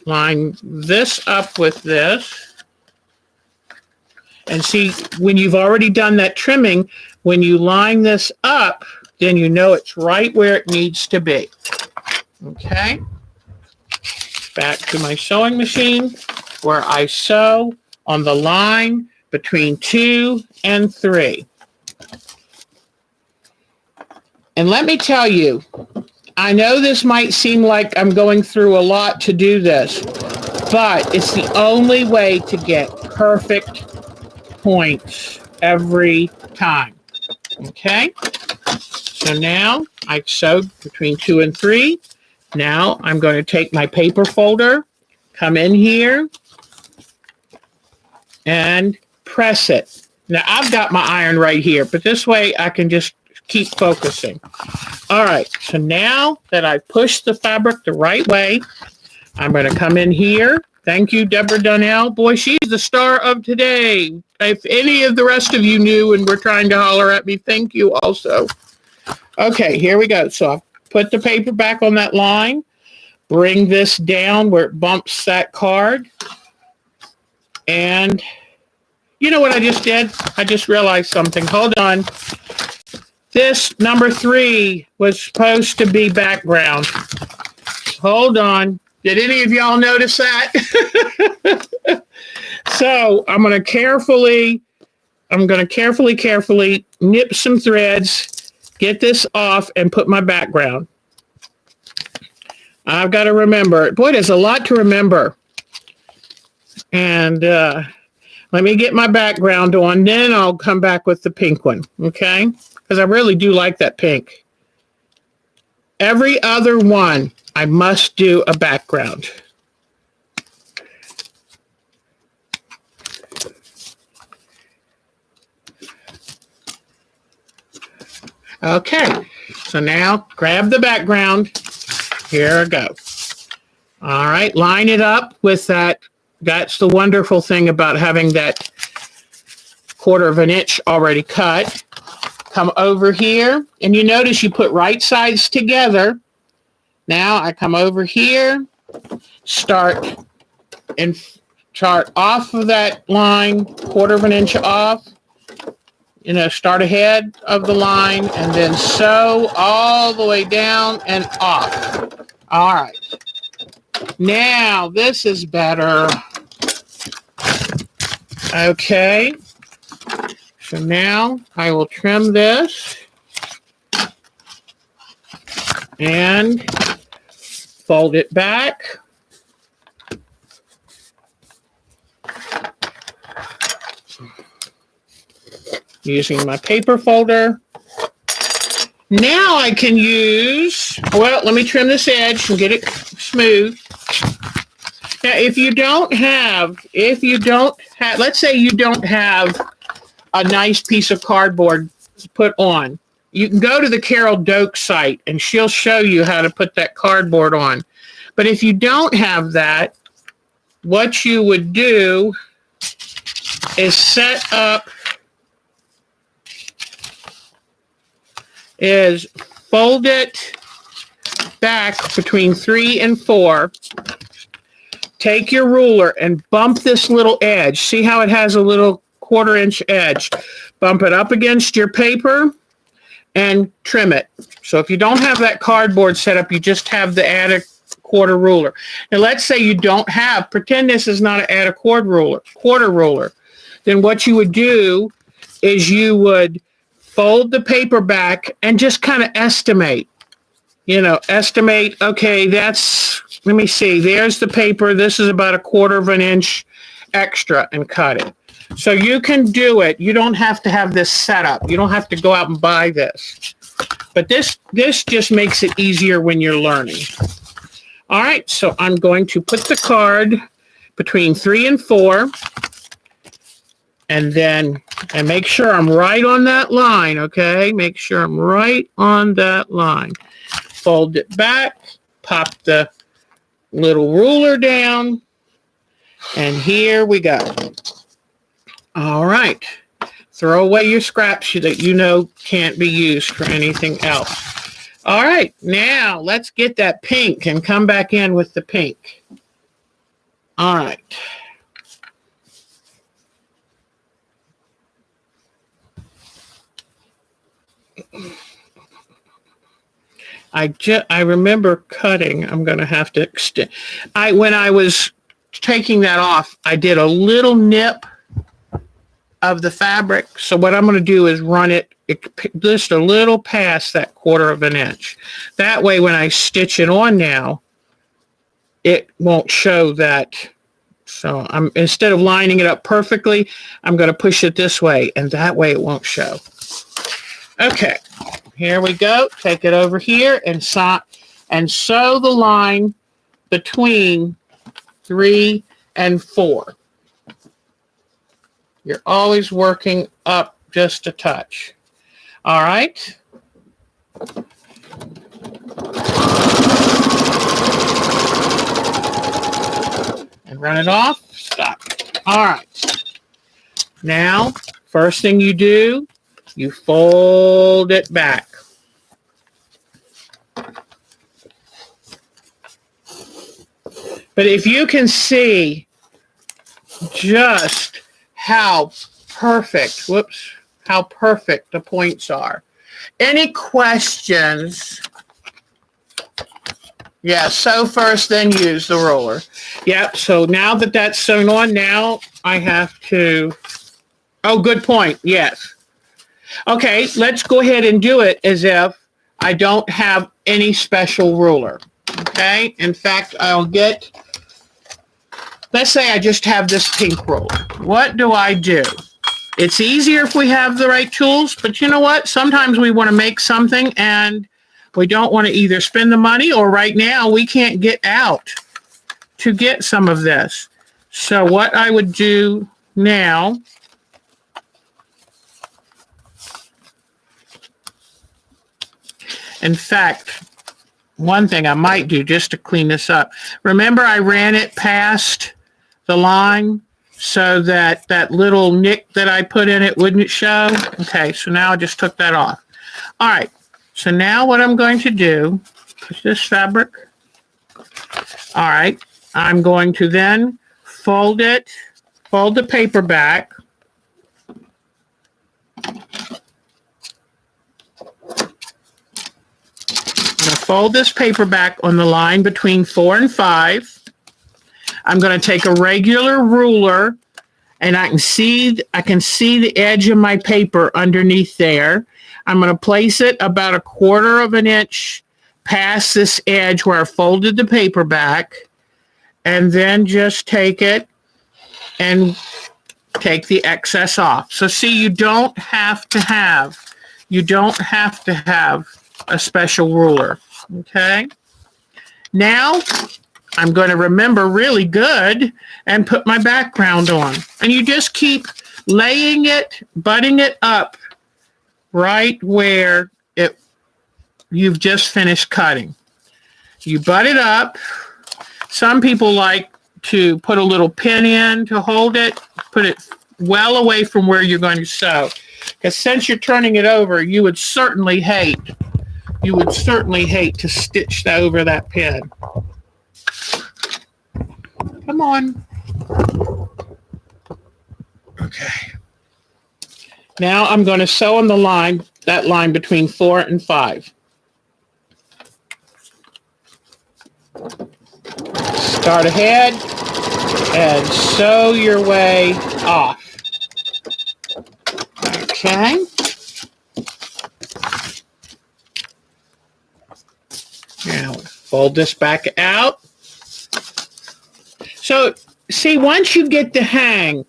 line this up with this. And see, when you've already done that trimming, when you line this up, then you know it's right where it needs to be. Okay. Back to my sewing machine where I sew on the line between 2 and 3. And let me tell you, I know this might seem like I'm going through a lot to do this, but it's the only way to get perfect points every time. Okay? So now I sewed between 2 and 3. Now I'm going to take my paper folder, come in here, and press it. Now I've got my iron right here, but this way I can just keep focusing. All right, so now that I've pushed the fabric the right way, I'm going to come in here. Thank you, Deborah Donnell. Boy, she's the star of today. If any of the rest of you knew and were trying to holler at me, thank you also. Okay, here we go. So I've put the paper back on that line. Bring this down where it bumps that card. And you know what I just did? I just realized something. Hold on. This number 3 was supposed to be background. Hold on. Did any of y'all notice that? So I'm going to carefully nip some threads, get this off, and put my background. I've got to remember. Boy, there's a lot to remember. And let me get my background on, then I'll come back with the pink one, okay? Because I really do like that pink. Every other one, I must do a background. Okay, so now grab the background. Here I go. All right, line it up with that. That's the wonderful thing about having that 1/4 of an inch already cut. Come over here, and you notice you put right sides together. Now I come over here, start off of that line, 1/4 of an inch off. You know, start ahead of the line, and then sew all the way down and off. All right. Now, this is better. Okay. So now I will trim this and fold it back. Using my paper folder. Now I can use, well, let me trim this edge and get it smooth. Now, if you don't have, let's say you don't have a nice piece of cardboard to put on, you can go to the Carol Doak site and she'll show you how to put that cardboard on. But if you don't have that, what you would do is set up, is fold it back between 3 and 4. Take your ruler and bump this little edge. See how it has a little 1/4 inch edge? Bump it up against your paper and trim it. So if you don't have that cardboard set up, you just have the add a quarter ruler. Now let's say you don't have, pretend this is not an add a quarter ruler. Then what you would do is you would fold the paper back and just kind of estimate. Estimate, okay, let me see, there's the paper. This is about a 1/4 of an inch extra, and cut it. So you can do it. You don't have to have this set up. You don't have to go out and buy this. But this just makes it easier when you're learning. All right, so I'm going to put the card between 3 and 4. And make sure I'm right on that line, okay? Make sure I'm right on that line. Fold it back, pop the little ruler down, and here we go. All right. Throw away your scraps that you know can't be used for anything else. All right, now let's get that pink and come back in with the pink. All right. I remember cutting. I'm going to have to extend. When I was taking that off, I did a little nip of the fabric. So what I'm going to do is run it just a little past that 1/4 of an inch. That way when I stitch it on now, it won't show that. So instead of lining it up perfectly, I'm going to push it this way, and that way it won't show. Okay, here we go. Take it over here and sew the line between 3 and 4. You're always working up just a touch. All right. And run it off. Stop. All right. Now, first thing you do, you fold it back. But if you can see just how perfect, how perfect the points are. Any questions? Yeah, sew first, then use the roller. Yep, so now that that's sewn on, now I have to, oh, good point, yes. Okay, let's go ahead and do it as if I don't have any special ruler, okay? In fact, I'll get, let's say I just have this pink ruler. What do I do? It's easier if we have the right tools, but you know what? Sometimes we want to make something and we don't want to either spend the money, or right now we can't get out to get some of this. So what I would do now, in fact, one thing I might do just to clean this up. Remember I ran it past the line so that that little nick that I put in it wouldn't show? Okay, so now I just took that off. All right. So now what I'm going to do, push this fabric. All right, I'm going to then fold it, fold the paper back. I'm going to fold this paper back on the line between 4 and 5. I'm going to take a regular ruler, and I can see the edge of my paper underneath there. I'm going to place it about 1/4 of an inch past this edge where I folded the paper back, and then just take it and take the excess off. So see, you don't have to have a special ruler, okay? Now, I'm going to remember really good and put my background on. And you just keep laying it, butting it up right where you've just finished cutting. You butt it up. Some people like to put a little pin in to hold it, put it well away from where you're going to sew. Because since you're turning it over, you would certainly hate to stitch over that pin. Come on. Okay. Now I'm going to sew on the line, that line between 4 and 5. Start ahead and sew your way off. Okay. Now fold this back out. So see, once you get the hang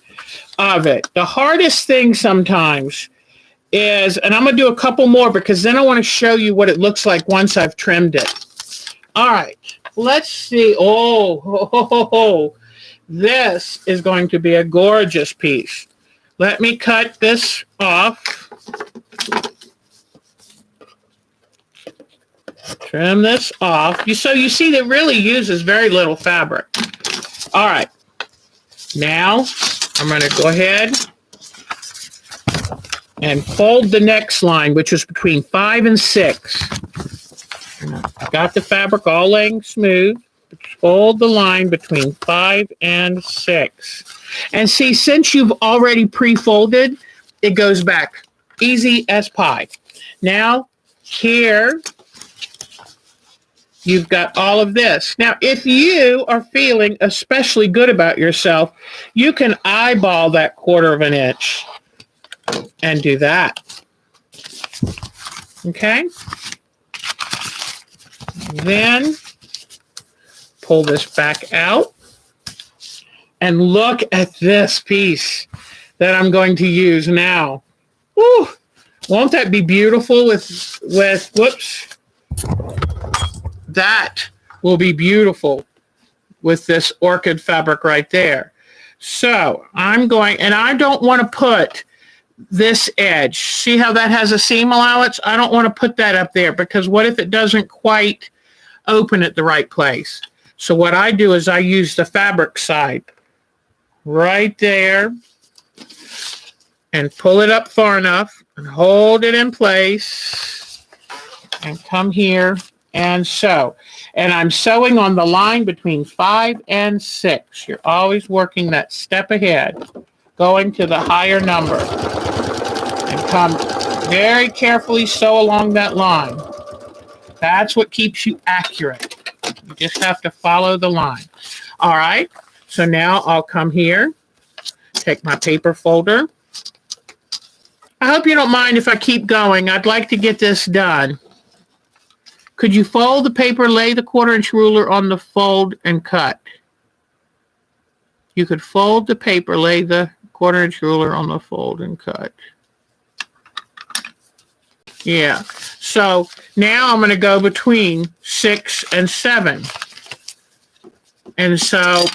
of it, the hardest thing sometimes is, and I'm going to do a couple more because then I want to show you what it looks like once I've trimmed it. All right, let's see. Oh, this is going to be a gorgeous piece. Let me cut this off. Trim this off. So you see that really uses very little fabric. All right, now I'm going to go ahead and fold the next line, which is between 5 and 6. Got the fabric all laying smooth. Fold the line between 5 and 6. And see, since you've already pre-folded, it goes back easy as pie. Now, here, you've got all of this. Now, if you are feeling especially good about yourself, you can eyeball that 1/4 of an inch and do that. Okay. Then pull this back out and look at this piece that I'm going to use now. Woo! Won't that be beautiful with whoops? That will be beautiful with this orchid fabric right there. So I'm going, and I don't want to put this edge. See how that has a seam allowance? I don't want to put that up there because what if it doesn't quite open at the right place? So what I do is I use the fabric side right there and pull it up far enough and hold it in place and come here and sew. And I'm sewing on the line between 5 and 6. You're always working that step ahead, going to the higher number. And come very carefully sew along that line. That's what keeps you accurate. You just have to follow the line. All right, so now I'll come here, take my paper folder. I hope you don't mind if I keep going. I'd like to get this done. Could you fold the paper, lay the 1/4-inch ruler on the fold, and cut? You could fold the paper, lay the 1/4-inch ruler on the fold, and cut. Yeah. So now I'm going to go between 6 and 7. And so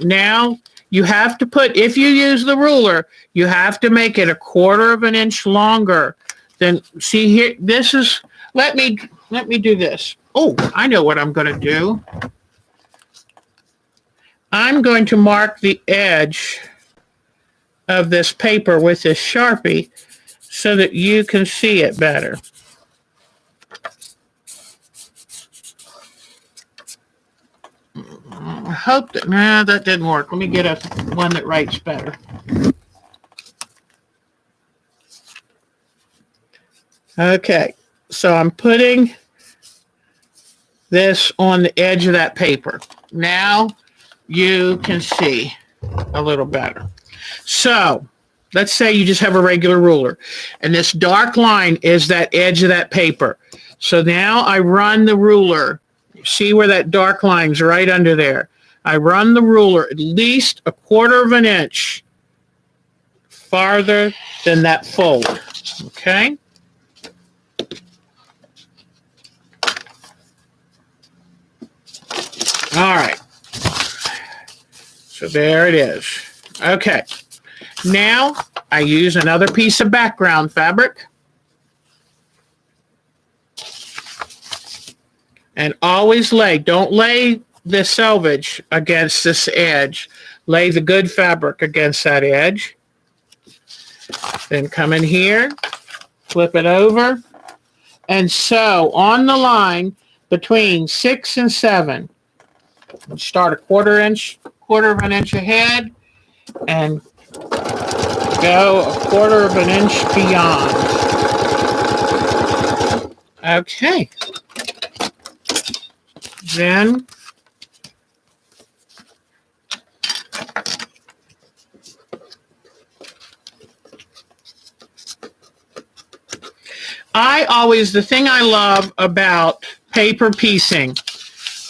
now you have to put, if you use the ruler, you have to make it a 1/4 inch longer than, see here, this is, let me do this. Oh, I know what I'm going to do. I'm going to mark the edge of this paper with this Sharpie so that you can see it better. I hope that, nah, that didn't work. Let me get a one that writes better. Okay, so I'm putting this on the edge of that paper. Now you can see a little better. So let's say you just have a regular ruler, and this dark line is that edge of that paper. So now I run the ruler. See where that dark line's right under there. I run the ruler at least a 1/4 inch farther than that fold. Okay? All right. So there it is. Okay. Now I use another piece of background fabric. And always lay, don't lay the selvage against this edge. Lay the good fabric against that edge. Then come in here, flip it over, and sew on the line between 6 and 7. Start a 1/4 inch ahead and go a 1/4 inch beyond. Okay. Then the thing I love about paper piecing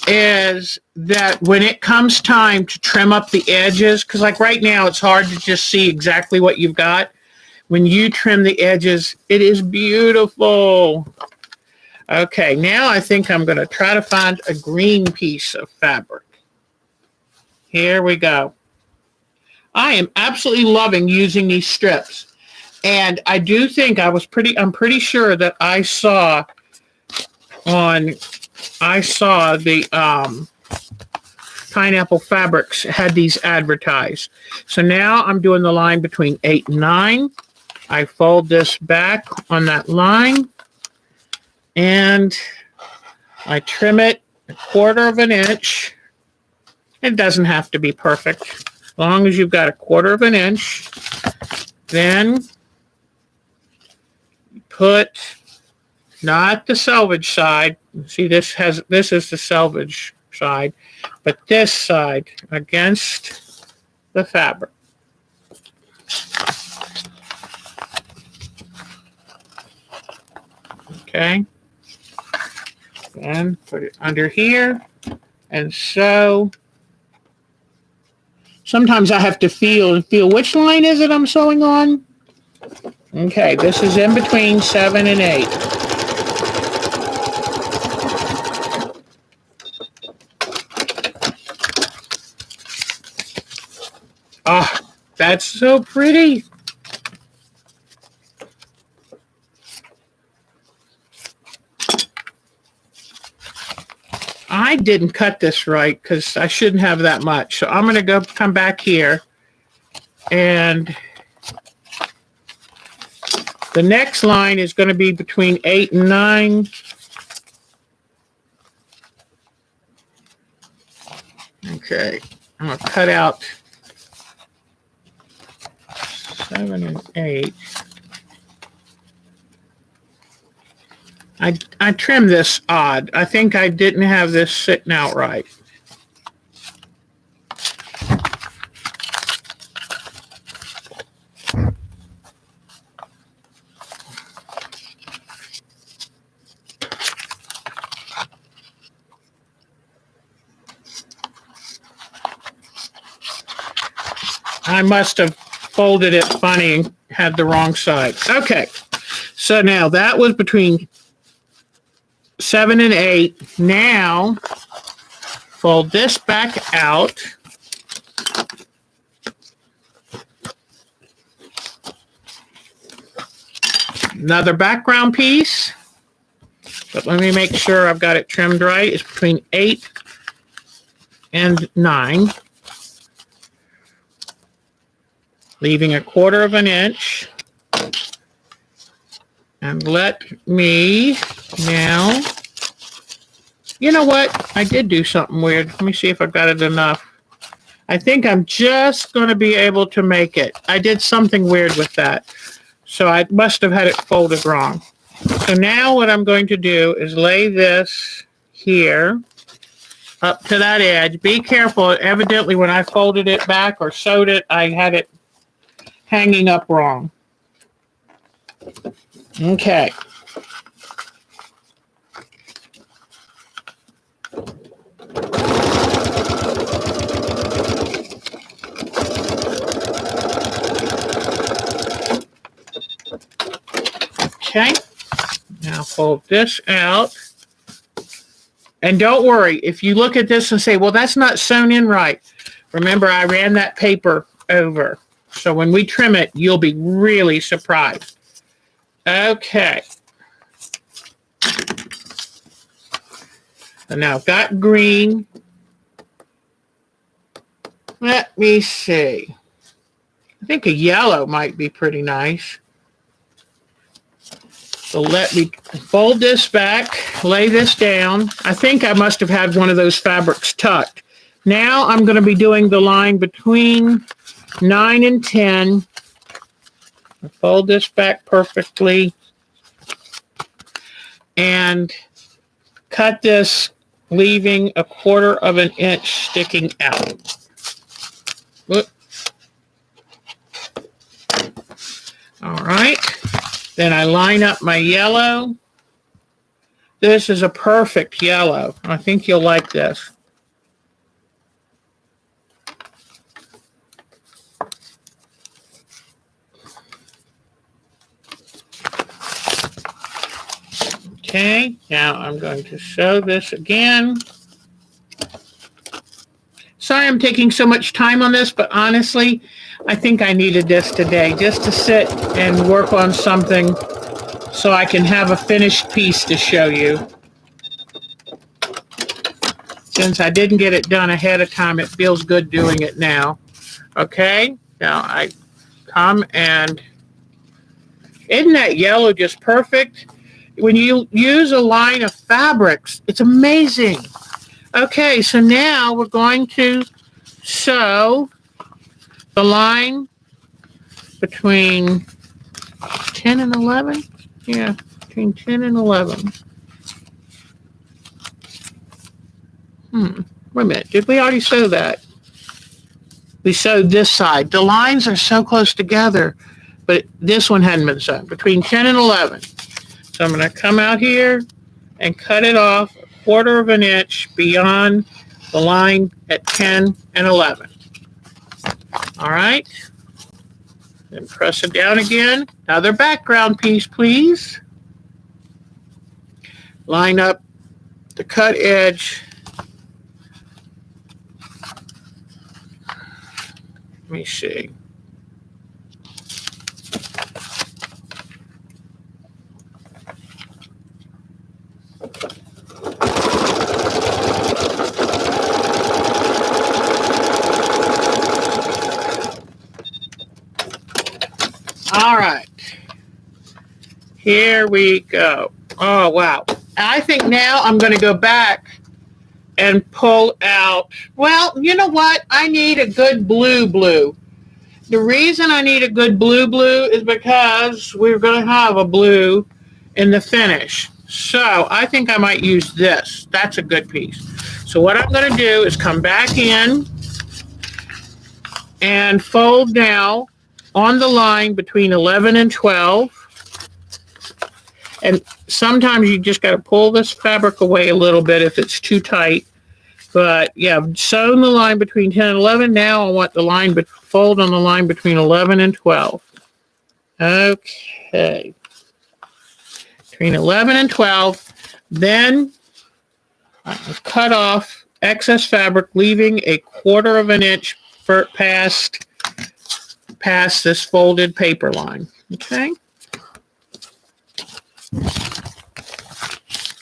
is that when it comes time to trim up the edges, because like right now it's hard to just see exactly what you've got. When you trim the edges, it is beautiful. Okay, now I think I'm going to try to find a green piece of fabric. Here we go. I am absolutely loving using these strips. And I do think I'm pretty sure that I saw the Pineapple Fabrics had these advertised. So now I'm doing the line between 8 and 9. I fold this back on that line. And I trim it a 1/4 inch. It doesn't have to be perfect. As long as you've got a 1/4 inch. Then put not the selvage side. See, this is the selvage side, but this side against the fabric. Okay. And put it under here. And so sometimes I have to feel which line is it I'm sewing on. Okay, this is in between 7 and 8. Oh, that's so pretty. I didn't cut this right because I shouldn't have that much. So I'm going to come back here, and the next line is going to be between 8 and 9. Okay, I'm going to cut out 7 and 8. I trimmed this odd. I think I didn't have this sitting out right. I must have folded it funny and had the wrong side. Okay, so now that was between 7 and 8. Now, fold this back out. Another background piece. But let me make sure I've got it trimmed right. It's between 8 and 9. Leaving 1/4 of an inch. And let me now, you know what? I did do something weird. Let me see if I've got it enough. I think I'm just going to be able to make it. I did something weird with that. So I must have had it folded wrong. So now what I'm going to do is lay this here up to that edge. Be careful. Evidently when I folded it back or sewed it, I had it hanging up wrong. Okay. Okay. Now fold this out. And don't worry, if you look at this and say, well, that's not sewn in right. Remember, I ran that paper over. So when we trim it, you'll be really surprised. Okay. So now I've got green. Let me see. I think a yellow might be pretty nice. So let me fold this back, lay this down. I think I must have had one of those fabrics tucked. Now I'm going to be doing the line between 9 and 10. Fold this back perfectly and cut this, leaving 1/4 of an inch sticking out. Whoop. All right. Then I line up my yellow. This is a perfect yellow. I think you'll like this. Okay, now I'm going to sew this again. Sorry I'm taking so much time on this, but honestly, I think I needed this today just to sit and work on something so I can have a finished piece to show you. Since I didn't get it done ahead of time, it feels good doing it now. Okay, now I come and, isn't that yellow just perfect? When you use a line of fabrics, it's amazing. Okay, so now we're going to sew the line between 10 and 11. Yeah, between 10 and 11. Wait a minute. Did we already sew that? We sewed this side. The lines are so close together, but this one hadn't been sewn. Between 10 and 11. So I'm going to come out here and cut it off 1/4 of an inch beyond the line at 10 and 11. All right. Then press it down again. Another background piece, please. Line up the cut edge. Let me see. All right. Here we go. Oh, wow. I think now I'm going to go back and pull out, well, you know what? I need a good blue. The reason I need a good blue is because we're going to have a blue in the finish. So I think I might use this. That's a good piece. So what I'm going to do is come back in and fold now on the line between 11 and 12. And sometimes you just got to pull this fabric away a little bit if it's too tight. But yeah, I've sewn the line between 10 and 11. Now I want the line, fold on the line between 11 and 12. Okay. Between 11 and 12. Then I cut off excess fabric, leaving a 1/4 of an inch past this folded paper line. Okay.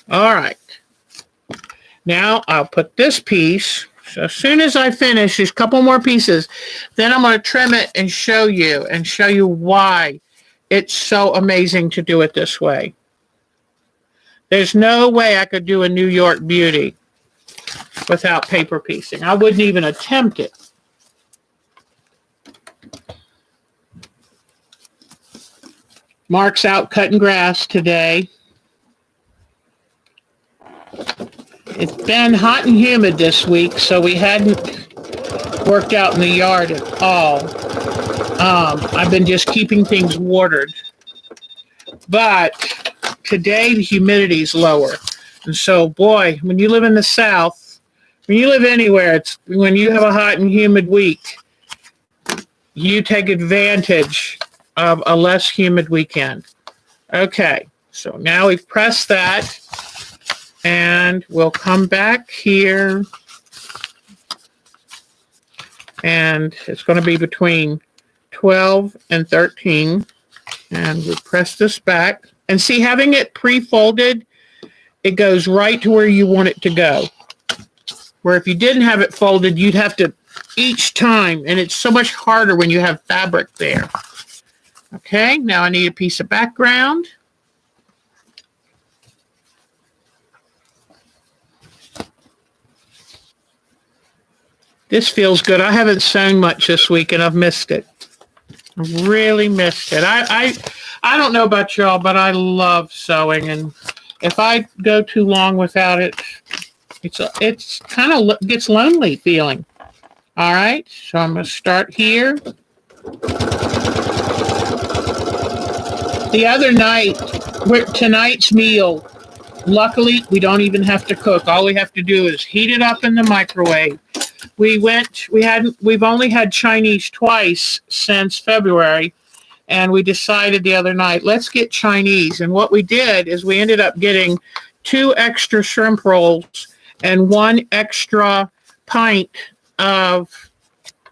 All right. Now I'll put this piece. So as soon as I finish these couple more pieces, then I'm going to trim it and show you why it's so amazing to do it this way. There's no way I could do a New York beauty without paper piecing. I wouldn't even attempt it. Mark's out cutting grass today. It's been hot and humid this week, so we hadn't worked out in the yard at all. I've been just keeping things watered. But today the humidity's lower. And so, boy, when you live in the South, when you live anywhere, when you have a hot and humid week, you take advantage of a less humid weekend. Okay, so now we've pressed that. And we'll come back here, and it's going to be between 12 and 13. And we'll press this back. And see, having it pre-folded, it goes right to where you want it to go. Where if you didn't have it folded, you'd have to each time, and it's so much harder when you have fabric there. Okay, now I need a piece of background. This feels good. I haven't sewn much this week, and I've missed it. I really missed it. I don't know about y'all, but I love sewing, and if I go too long without it, it's kind of gets lonely feeling. All right, so I'm going to start here. The other night, tonight's meal, luckily, we don't even have to cook. All we have to do is heat it up in the microwave. We've only had Chinese twice since February, and we decided the other night, let's get Chinese. And what we did is we ended up getting 2 extra shrimp rolls and 1 extra pint of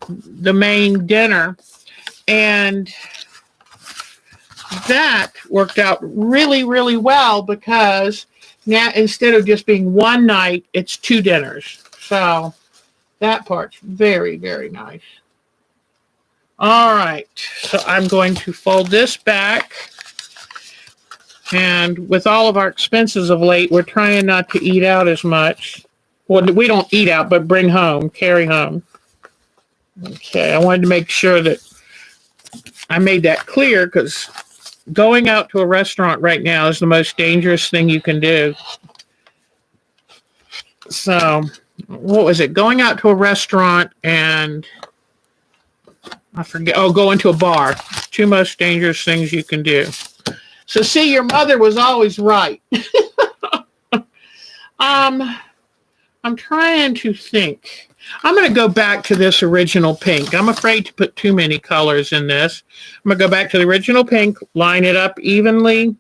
the main dinner. And that worked out really, really well because now instead of just being one night, it's 2 dinners. So that part's very, very nice. All right, so I'm going to fold this back. And with all of our expenses of late, we're trying not to eat out as much. Well, we don't eat out, but bring home, carry home. Okay, I wanted to make sure that I made that clear because going out to a restaurant right now is the most dangerous thing you can do. So, what was it? Going out to a restaurant and I forget. Oh, going to a bar. 2 most dangerous things you can do. So see, your mother was always right. I'm trying to think. I'm going to go back to this original pink. I'm afraid to put too many colors in this. I'm going to go back to the original pink, line it up evenly.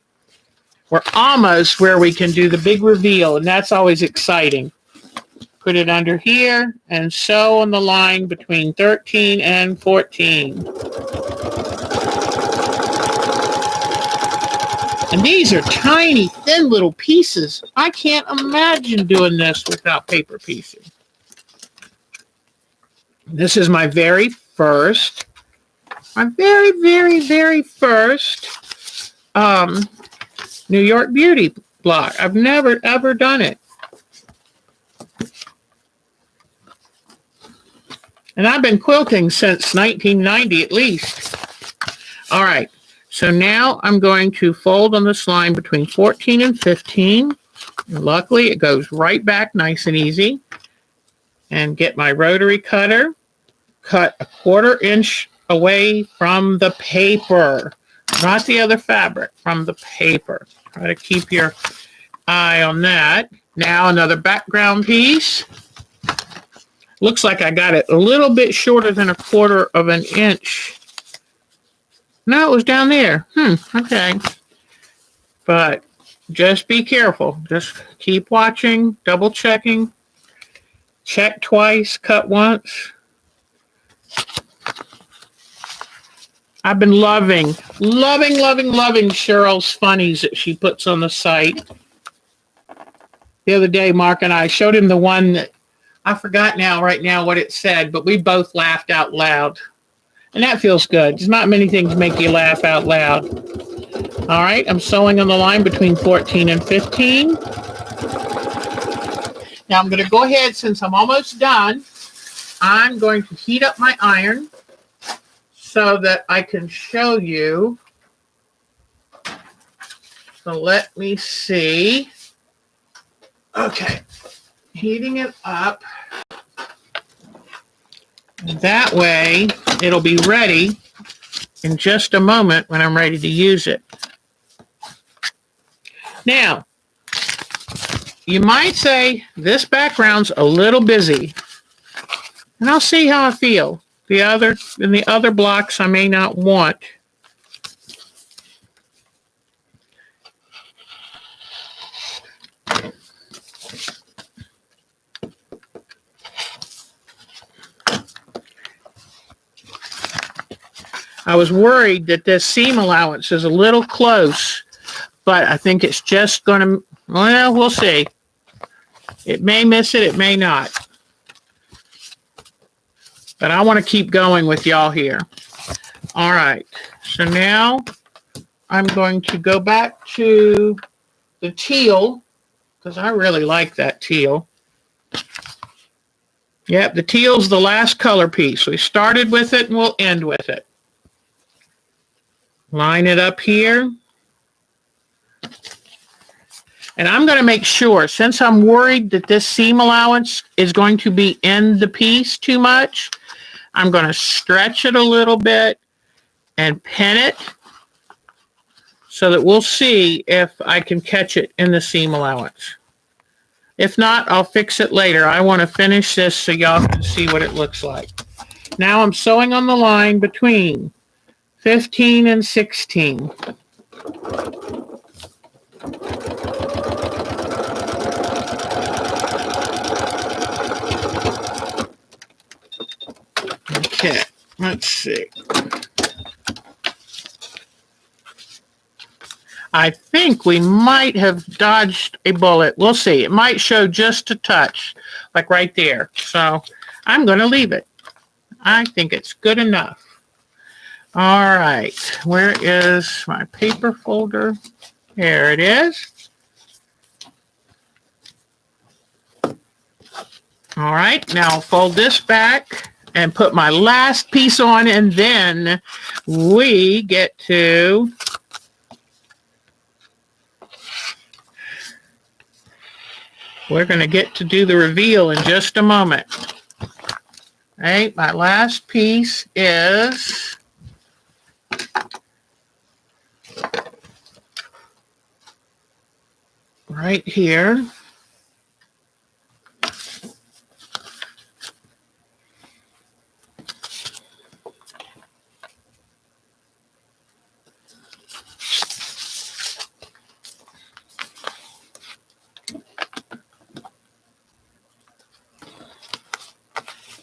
We're almost where we can do the big reveal, and that's always exciting. Put it under here and sew on the line between 13 and 14. And these are tiny, thin little pieces. I can't imagine doing this without paper piecing. This is my very first New York Beauty block. I've never, ever done it. And I've been quilting since 1990 at least. All right. So now I'm going to fold on this line between 14 and 15. And luckily, it goes right back nice and easy. And get my rotary cutter. Cut a 1/4 inch away from the paper. Not the other fabric, from the paper. Try to keep your eye on that. Now another background piece. Looks like I got it a little bit shorter than 1/4 inch. No, it was down there. Okay. But just be careful. Just keep watching, double checking. Check twice, cut once. I've been loving Cheryl's funnies that she puts on the site. The other day, Mark and I showed him the one that I forgot right now what it said, but we both laughed out loud. And that feels good. There's not many things make you laugh out loud. All right, I'm sewing on the line between 14 and 15. Now I'm going to go ahead, since I'm almost done, I'm going to heat up my iron so that I can show you. So let me see. Okay, heating it up. That way, it'll be ready in just a moment when I'm ready to use it. Now, you might say this background's a little busy, and I'll see how I feel. In the other blocks, I may not want. I was worried that this seam allowance is a little close, but I think it's just going to, well, we'll see. It may miss it, it may not. But I want to keep going with y'all here. All right, so now I'm going to go back to the teal, because I really like that teal. Yep, the teal's the last color piece. We started with it and we'll end with it. Line it up here. And I'm going to make sure, since I'm worried that this seam allowance is going to be in the piece too much, I'm going to stretch it a little bit and pin it so that we'll see if I can catch it in the seam allowance. If not, I'll fix it later. I want to finish this so y'all can see what it looks like. Now I'm sewing on the line between 15 and 16. Okay, let's see. I think we might have dodged a bullet. We'll see. It might show just a touch, like right there. So I'm going to leave it. I think it's good enough. All right, where is my paper folder? There it is. All right, now I'll fold this back and put my last piece on, and then we get to we're going to get to do the reveal in just a moment. All right, my last piece is right here.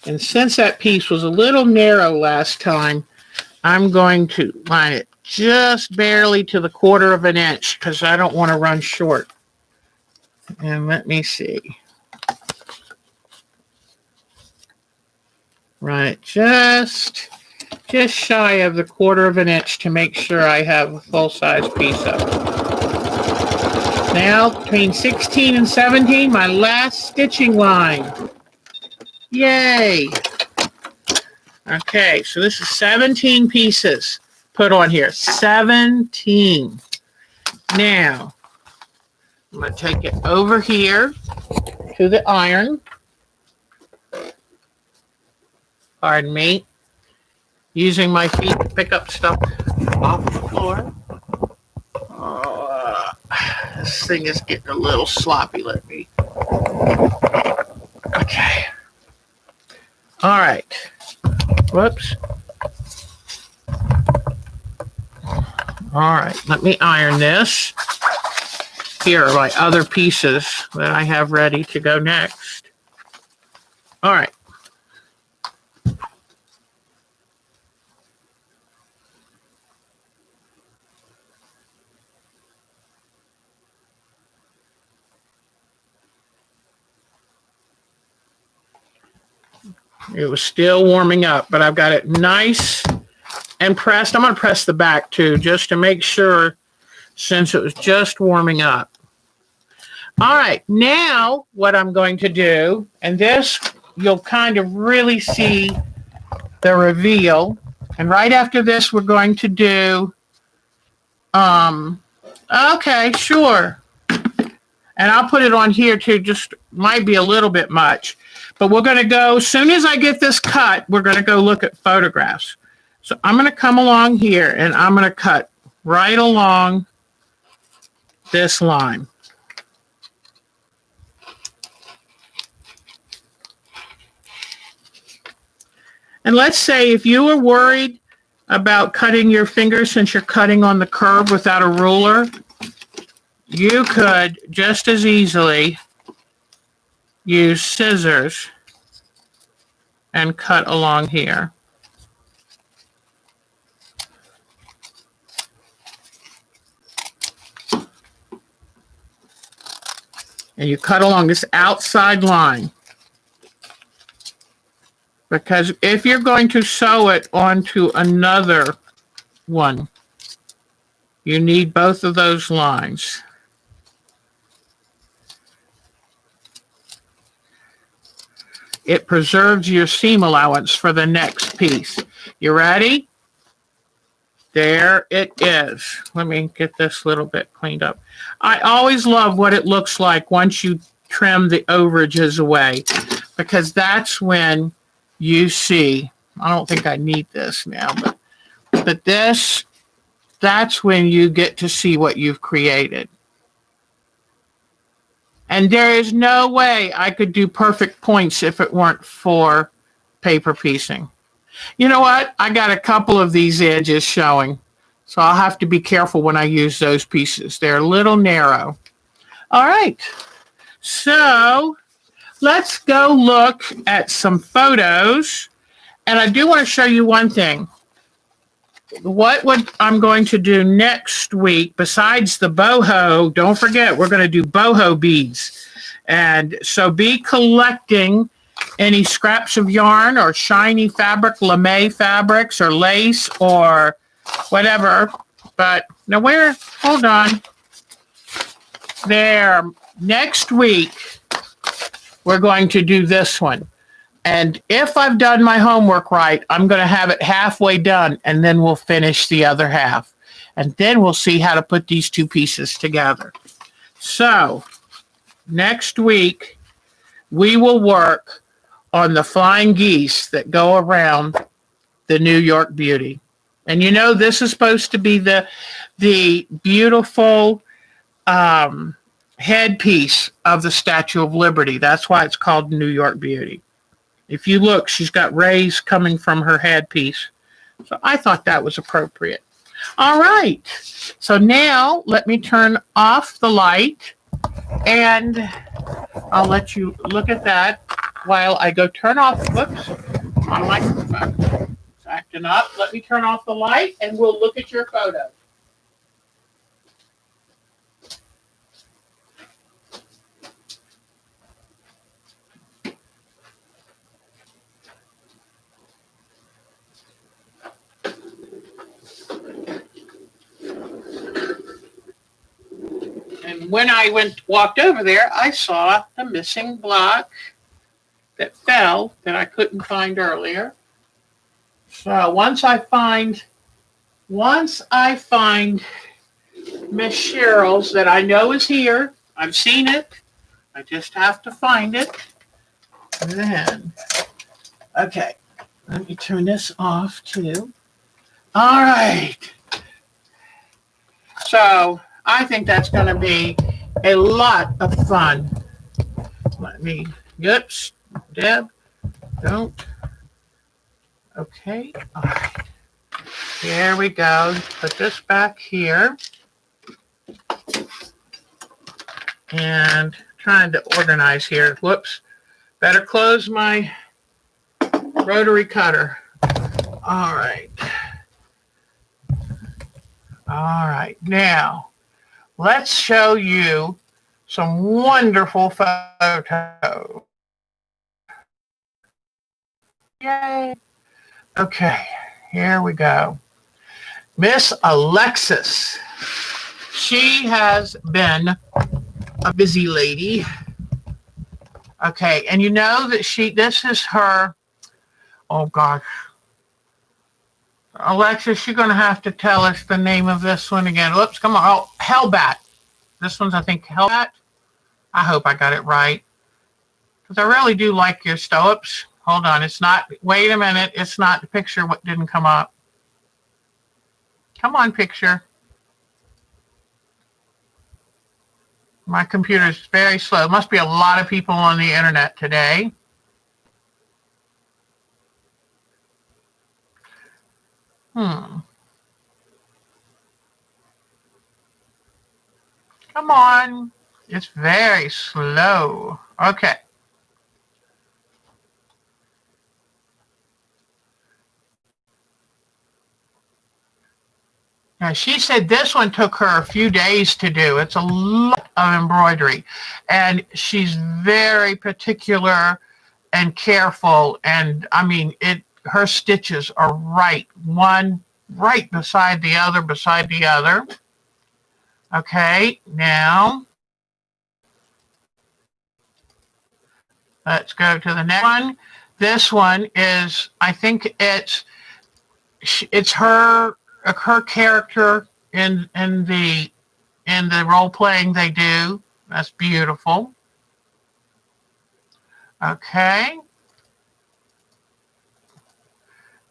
And since that piece was a little narrow last time, I'm going to line it just barely to the 1/4 of an inch because I don't want to run short. And let me see. Right, just shy of the 1/4 of an inch to make sure I have a full-size piece up. Now, between 16 and 17, my last stitching line. Yay! Okay, so this is 17 pieces put on here. 17. Now, I'm going to take it over here to the iron. Pardon me. Using my feet to pick up stuff off the floor. This thing is getting a little sloppy. Let me. Okay. All right. Whoops. All right. Let me iron this. Here are my other pieces that I have ready to go next. All right. It was still warming up, but I've got it nice and pressed. I'm going to press the back too, just to make sure, since it was just warming up. All right, now what I'm going to do, and this you'll kind of really see the reveal. And right after this, we're going to do, okay, sure. And I'll put it on here too, just might be a little bit much. But we're going to go, as soon as I get this cut, we're going to go look at photographs. So I'm going to come along here and I'm going to cut right along this line. And let's say if you were worried about cutting your fingers since you're cutting on the curve without a ruler, you could just as easily use scissors and cut along here. And you cut along this outside line. Because if you're going to sew it onto another one, you need both of those lines. It preserves your seam allowance for the next piece. You ready? There it is. Let me get this little bit cleaned up. I always love what it looks like once you trim the overages away, because that's when you see, I don't think I need this now, but this, that's when you get to see what you've created. And there is no way I could do perfect points if it weren't for paper piecing. You know what? I got a couple of these edges showing, so I'll have to be careful when I use those pieces. They're a little narrow. All right. So let's go look at some photos. And I do want to show you one thing. What I'm going to do next week, besides the boho, don't forget, we're going to do boho beads. And so be collecting any scraps of yarn or shiny fabric, lame fabrics or lace or whatever. But now hold on. There, next week, we're going to do this one. And if I've done my homework right, I'm going to have it halfway done, and then we'll finish the other half. And then we'll see how to put these two pieces together. So, next week, we will work on the flying geese that go around the New York Beauty. And you know, this is supposed to be the beautiful headpiece of the Statue of Liberty. That's why it's called New York Beauty. If you look, she's got rays coming from her headpiece. So I thought that was appropriate. All right. So now let me turn off the light and I'll let you look at that while I go turn off, whoops, my microphone. It's acting up. Let me turn off the light and we'll look at your photo. And when I walked over there, I saw the missing block that fell that I couldn't find earlier. So once I find Miss Cheryl's that I know is here, I've seen it. I just have to find it. And then, okay, let me turn this off too. All right. So I think that's going to be a lot of fun. Let me, oops, Deb, don't. Okay, all right. Here we go. Put this back here. And trying to organize here. Whoops. Better close my rotary cutter. All right. All right. Now, let's show you some wonderful photos. Yay. Okay, here we go. Miss Alexis. She has been a busy lady. Okay, and you know that this is her, oh gosh. Alexis, you're going to have to tell us the name of this one again. Whoops, come on. Oh, Hellbat. This one's, I think, Hellbat. I hope I got it right. Because I really do like your stops. Hold on, it's not, wait a minute, it's not the picture what didn't come up. Come on, picture. My computer's very slow. Must be a lot of people on the internet today. Come on, it's very slow. Okay. Now, she said this one took her a few days to do. It's a lot of embroidery. And she's very particular and careful. And, I mean, her stitches are one right beside the other. Okay, now, let's go to the next one. This one is, I think it's her character in the role playing they do. That's beautiful. Okay.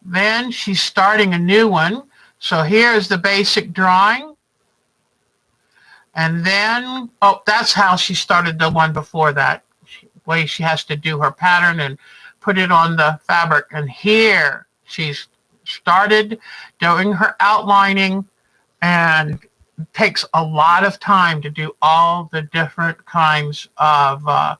Then she's starting a new one. So here's the basic drawing. And then, oh, that's how she started the one before that. Way she has to do her pattern and put it on the fabric. And here she's started doing her outlining, and it takes a lot of time to do all the different kinds of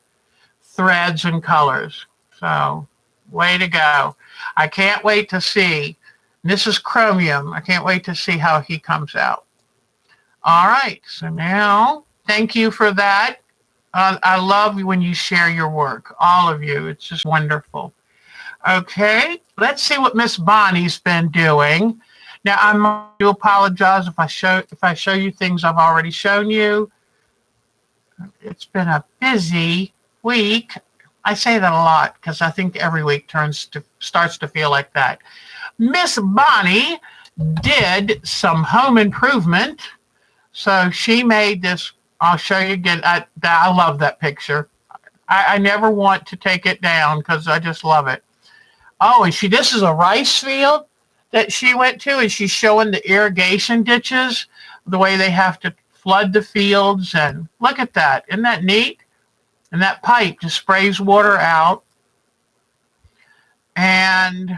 threads and colors. So way to go. I can't wait to see. This is Chromium. I can't wait to see how he comes out. All right, so now thank you for that. I love when you share your work, all of you. It's just wonderful. Okay, let's see what Miss Bonnie's been doing. Now, I do apologize if I show you things I've already shown you. It's been a busy week. I say that a lot because I think every week starts to feel like that. Miss Bonnie did some home improvement. So she made this. I'll show you again. I love that picture. I never want to take it down because I just love it. Oh, and this is a rice field that she went to, and she's showing the irrigation ditches, the way they have to flood the fields. And look at that. Isn't that neat? And that pipe just sprays water out. And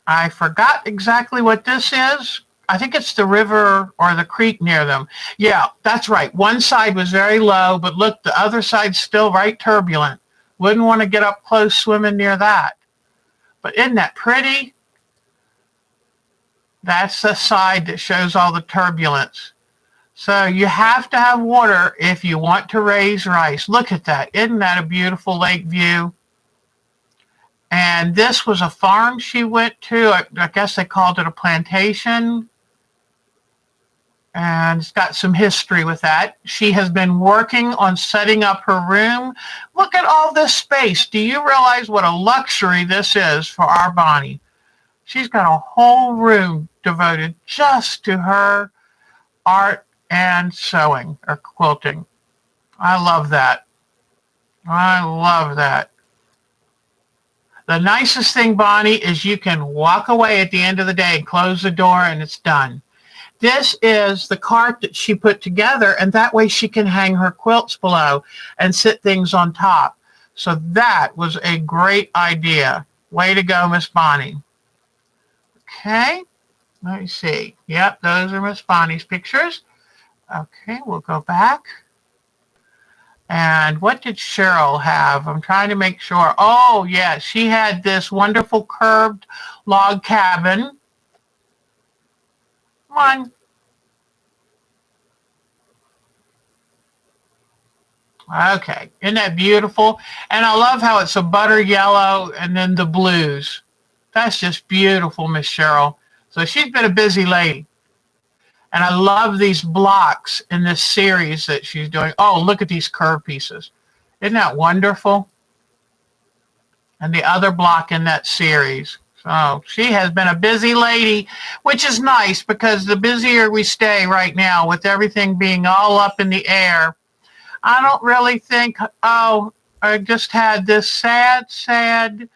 I forgot exactly what this is. I think it's the river or the creek near them. Yeah, that's right. One side was very low, but look, the other side's still right turbulent. Wouldn't want to get up close swimming near that. But isn't that pretty? That's the side that shows all the turbulence. So you have to have water if you want to raise rice. Look at that. Isn't that a beautiful lake view? And this was a farm she went to. I guess they called it a plantation. And it's got some history with that. She has been working on setting up her room. Look at all this space. Do you realize what a luxury this is for our Bonnie? She's got a whole room devoted just to her art and sewing or quilting. I love that. I love that. The nicest thing, Bonnie, is you can walk away at the end of the day and close the door and it's done. This is the cart that she put together, and that way she can hang her quilts below and sit things on top. So that was a great idea. Way to go, Miss Bonnie. Okay, let me see. Yep, those are Miss Bonnie's pictures. Okay, we'll go back. And what did Cheryl have? I'm trying to make sure. Oh, yeah, she had this wonderful curved log cabin. Come on. Okay, isn't that beautiful? And I love how it's a butter yellow and then the blues. That's just beautiful, Miss Cheryl. So she's been a busy lady. And I love these blocks in this series that she's doing. Oh, look at these curved pieces. Isn't that wonderful? And the other block in that series. So she has been a busy lady, which is nice because the busier we stay right now with everything being all up in the air, I don't really think, oh, I just had this sad,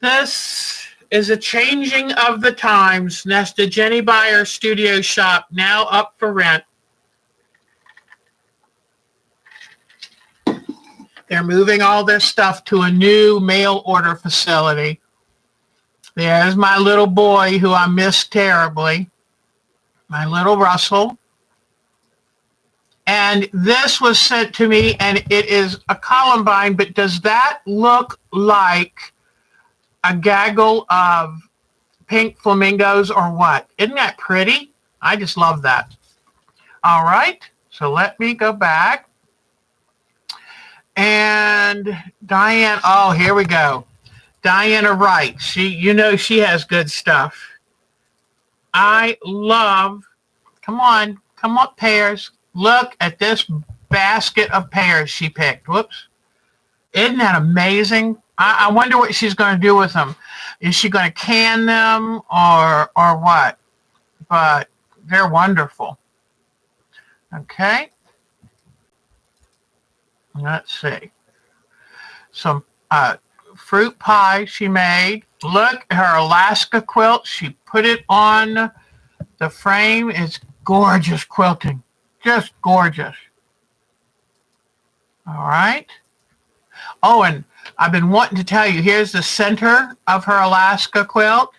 this is a changing of the times. That's the Jenny Beyer studio shop, now up for rent. They're moving all their stuff to a new mail order facility. There's my little boy who I miss terribly, my little Russell. And this was sent to me, and it is a columbine, but does that look like a gaggle of pink flamingos or what? Isn't that pretty? I just love that. All right, so let me go back. And Diane, oh, here we go. Diana Wright, she has good stuff. I love, come on pears. Look at this basket of pears she picked. Whoops. Isn't that amazing? I wonder what she's going to do with them. Is she going to can them or what? But they're wonderful. Okay. Let's see. Some fruit pie she made. Look at her Alaska quilt. She put it on the frame. It's gorgeous quilting. Just gorgeous. All right. Oh, and I've been wanting to tell you, here's the center of her Alaska quilt.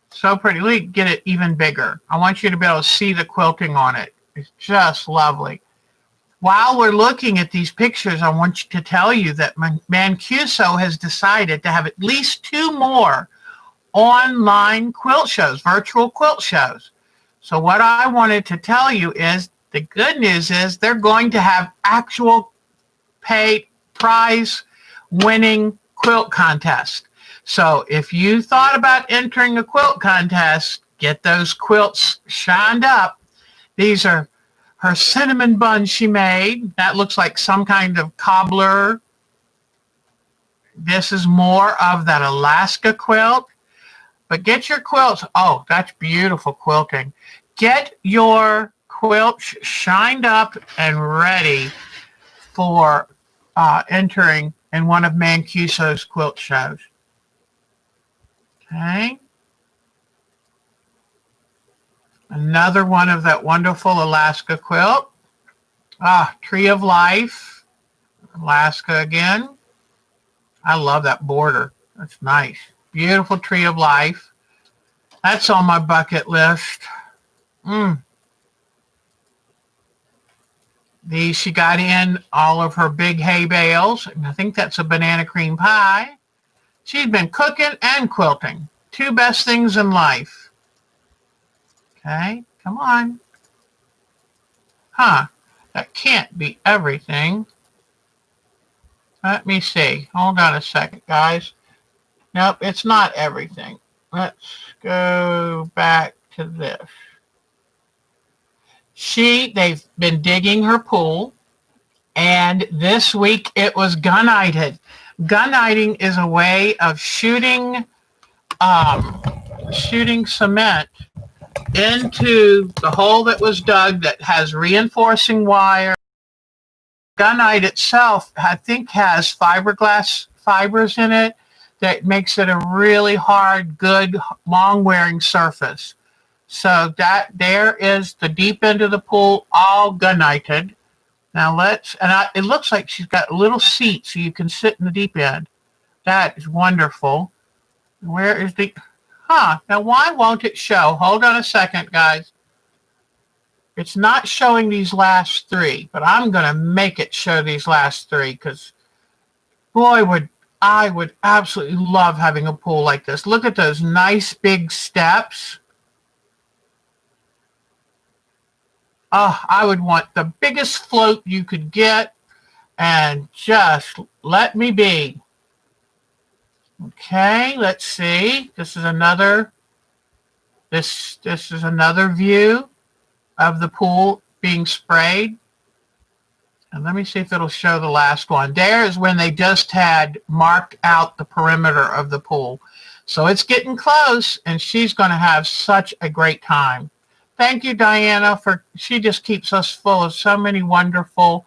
So pretty. Let me get it even bigger. I want you to be able to see the quilting on it. It's just lovely. While we're looking at these pictures, I want you to tell you that Mancuso has decided to have at least 2 more online quilt shows, virtual quilt shows. So what I wanted to tell you is the good news is they're going to have actual pay prize winning quilt contest. So if you thought about entering a quilt contest, get those quilts shined up. These are her cinnamon buns she made. That looks like some kind of cobbler. This is more of that Alaska quilt. But get your quilts. Oh, that's beautiful quilting. Get your quilts shined up and ready for entering in one of Mancuso's quilt shows. Okay. Another one of that wonderful Alaska quilt. Ah, Tree of Life, Alaska again. I love that border. That's nice. Beautiful Tree of Life. That's on my bucket list. Mm. These, she got in all of her big hay bales. I think that's a banana cream pie. She's been cooking and quilting. Two best things in life. Okay, come on. Huh, that can't be everything. Let me see. Hold on a second, guys. Nope, it's not everything. Let's go back to this. They've been digging her pool, and this week it was gunnighted. Gunnighting is a way of shooting cement into the hole that was dug that has reinforcing wire. Gunite itself, I think, has fiberglass fibers in it that makes it a really hard, good, long-wearing surface. So that there is the deep end of the pool, all gunnited. Now it looks like she's got a little seat so you can sit in the deep end. That is wonderful. Where is now why won't it show? Hold on a second, guys. It's not showing these last three, but I'm going to make it show these last three because, boy, I would absolutely love having a pool like this. Look at those nice big steps. Oh, I would want the biggest float you could get and just let me be. Okay, let's see. This is another view of the pool being sprayed. And let me see if it'll show the last one. There is when they just had marked out the perimeter of the pool. So it's getting close, and she's going to have such a great time. Thank you, Diana, she just keeps us full of so many wonderful,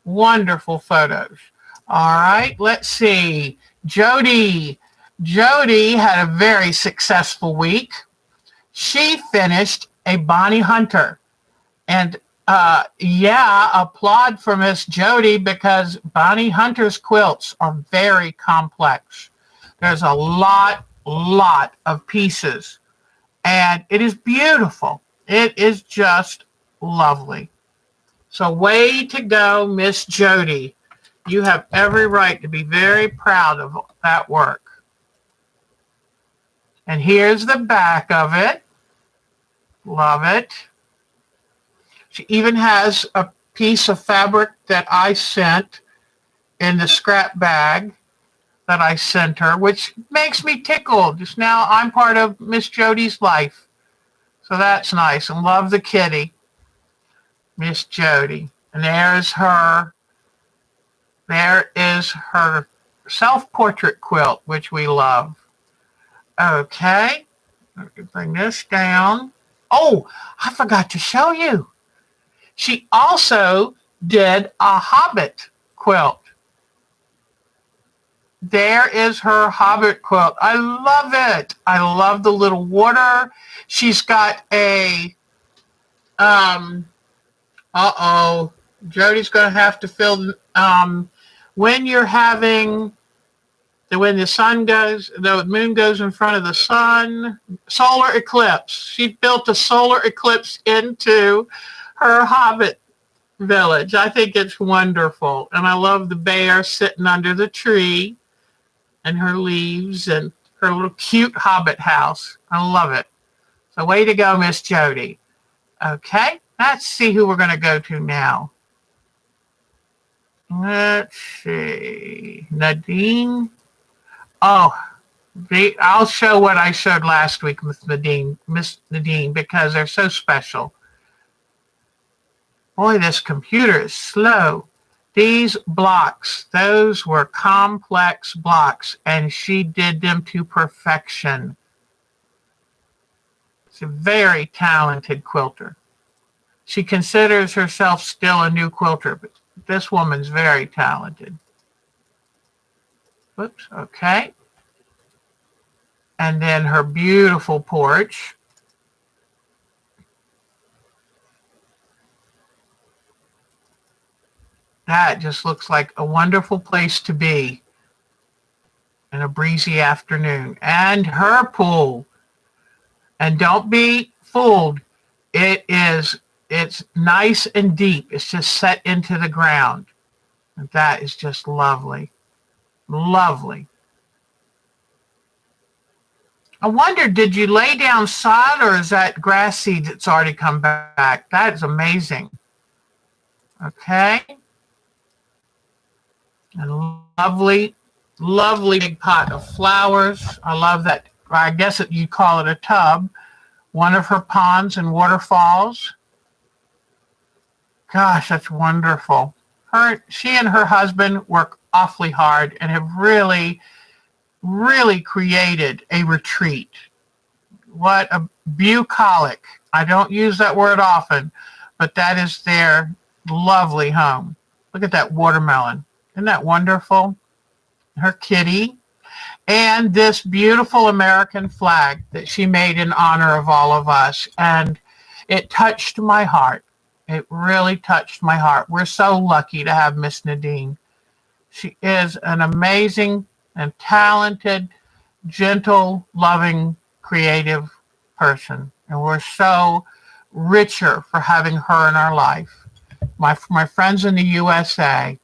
wonderful photos. All right, let's see. Jody had a very successful week. She finished a Bonnie Hunter. And applaud for Miss Jody because Bonnie Hunter's quilts are very complex. There's a lot of pieces, and it is beautiful. It is just lovely. So way to go, Miss Jody. You have every right to be very proud of that work. And here's the back of it. Love it. She even has a piece of fabric that I sent in the scrap bag that I sent her, which makes me tickled. Just now I'm part of Miss Jody's life. So that's nice. And love the kitty, Miss Jody. And there is her self-portrait quilt, which we love. Okay, let me bring this down. Oh, I forgot to show you. She also did a Hobbit quilt. There is her Hobbit quilt. I love it. I love the little water. She's got a, Jody's going to have to fill, when the moon goes in front of the sun, solar eclipse. She built a solar eclipse into her Hobbit village. I think it's wonderful. And I love the bear sitting under the tree and her leaves and her little cute Hobbit house. I love it. So way to go, Miss Jody. Okay, let's see who we're going to go to now. Let's see. Nadine. Oh, I'll show what I showed last week with Miss Nadine, because they're so special. Boy, this computer is slow. These blocks, those were complex blocks, and she did them to perfection. She's a very talented quilter. She considers herself still a new quilter, but this woman's very talented. Whoops, okay. And then her beautiful porch. That just looks like a wonderful place to be in a breezy afternoon. And her pool. And don't be fooled. It's nice and deep. It's just set into the ground. And that is just lovely. Lovely. I wonder, did you lay down sod or is that grass seed that's already come back? That is amazing. Okay. And lovely, lovely big pot of flowers. I love that. I guess you call it a tub. One of her ponds and waterfalls. Gosh, that's wonderful. She and her husband work awfully hard and have really, really created a retreat. What a bucolic. I don't use that word often, but that is their lovely home. Look at that watermelon. Isn't that wonderful? Her kitty. And this beautiful American flag that she made in honor of all of us. And it touched my heart. It really touched my heart. We're so lucky to have Miss Nadine. She is an amazing and talented, gentle, loving, creative person. And we're so richer for having her in our life. My friends in the USA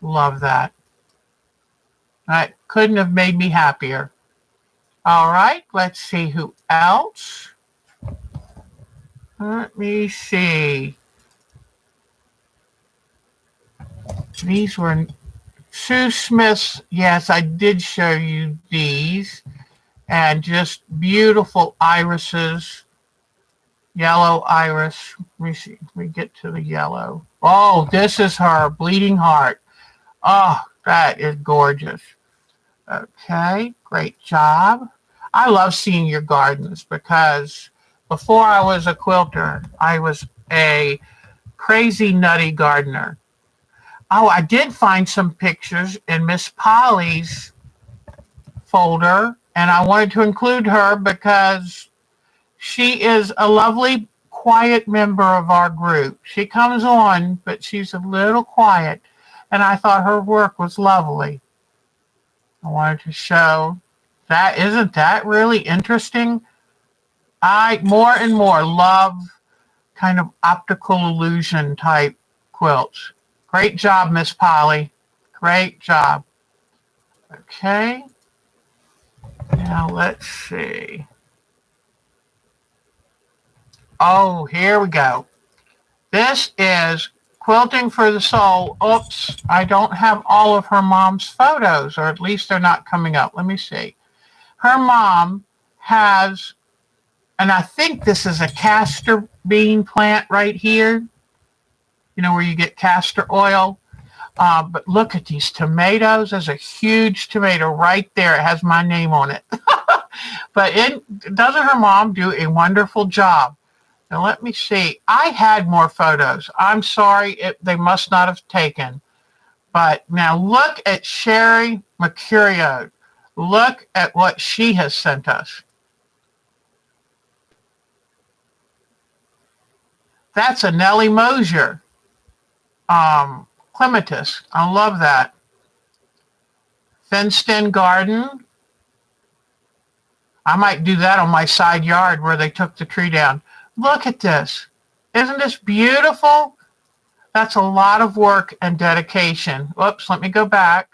love that. That couldn't have made me happier. All right, let's see who else. Let me see. These were Sue Smith's. Yes, I did show you these. And just beautiful irises. Yellow iris. Let me see. Let me get to the yellow. Oh, this is her bleeding heart. Oh, that is gorgeous. Okay, great job. I love seeing your gardens because before I was a quilter, I was a crazy nutty gardener. Oh, I did find some pictures in Miss Polly's folder, and I wanted to include her because she is a lovely, quiet member of our group. She comes on, but she's a little quiet, and I thought her work was lovely. I wanted to show that. Isn't that really interesting? I more and more love kind of optical illusion type quilts. Great job, Miss Polly. Great job. Okay. Now let's see. Oh, here we go. This is Quilting for the Soul. Oops, I don't have all of her mom's photos, or at least they're not coming up. Let me see. Her mom has, and I think this is a castor bean plant right here, you know, where you get castor oil. But look at these tomatoes. There's a huge tomato right there. It has my name on it. But doesn't her mom do a wonderful job? Now, let me see. I had more photos. I'm sorry, they must not have taken. But now look at Sherry Mercurio. Look at what she has sent us. That's a Nellie Mosier clematis. I love that. Fenced-in garden. I might do that on my side yard where they took the tree down. Look at this. Isn't this beautiful? That's a lot of work and dedication. Whoops, let me go back.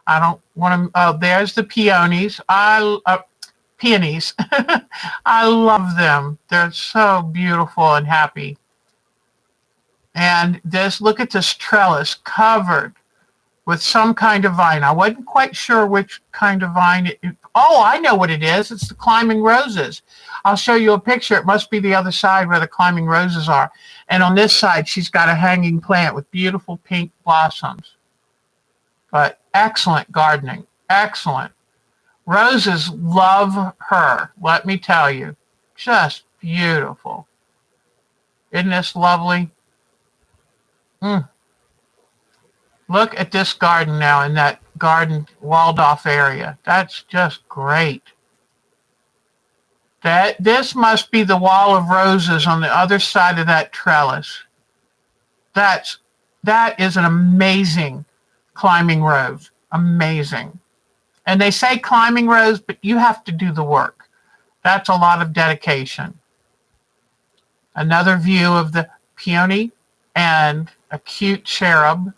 I don't want to, oh, there's the peonies. Peonies. I love them. They're so beautiful and happy. And look at this trellis covered with some kind of vine. I wasn't quite sure which kind of vine. Oh, I know what it is. It's the climbing roses. I'll show you a picture. It must be the other side where the climbing roses are. And on this side, she's got a hanging plant with beautiful pink blossoms. But excellent gardening. Excellent. Roses love her, let me tell you. Just beautiful. Isn't this lovely? Look at this garden now in that garden walled off area. That's just great. This must be the wall of roses on the other side of that trellis. That's That is an amazing climbing rose. Amazing. And they say climbing rose, but you have to do the work. That's a lot of dedication. Another view of the peony and a cute cherub.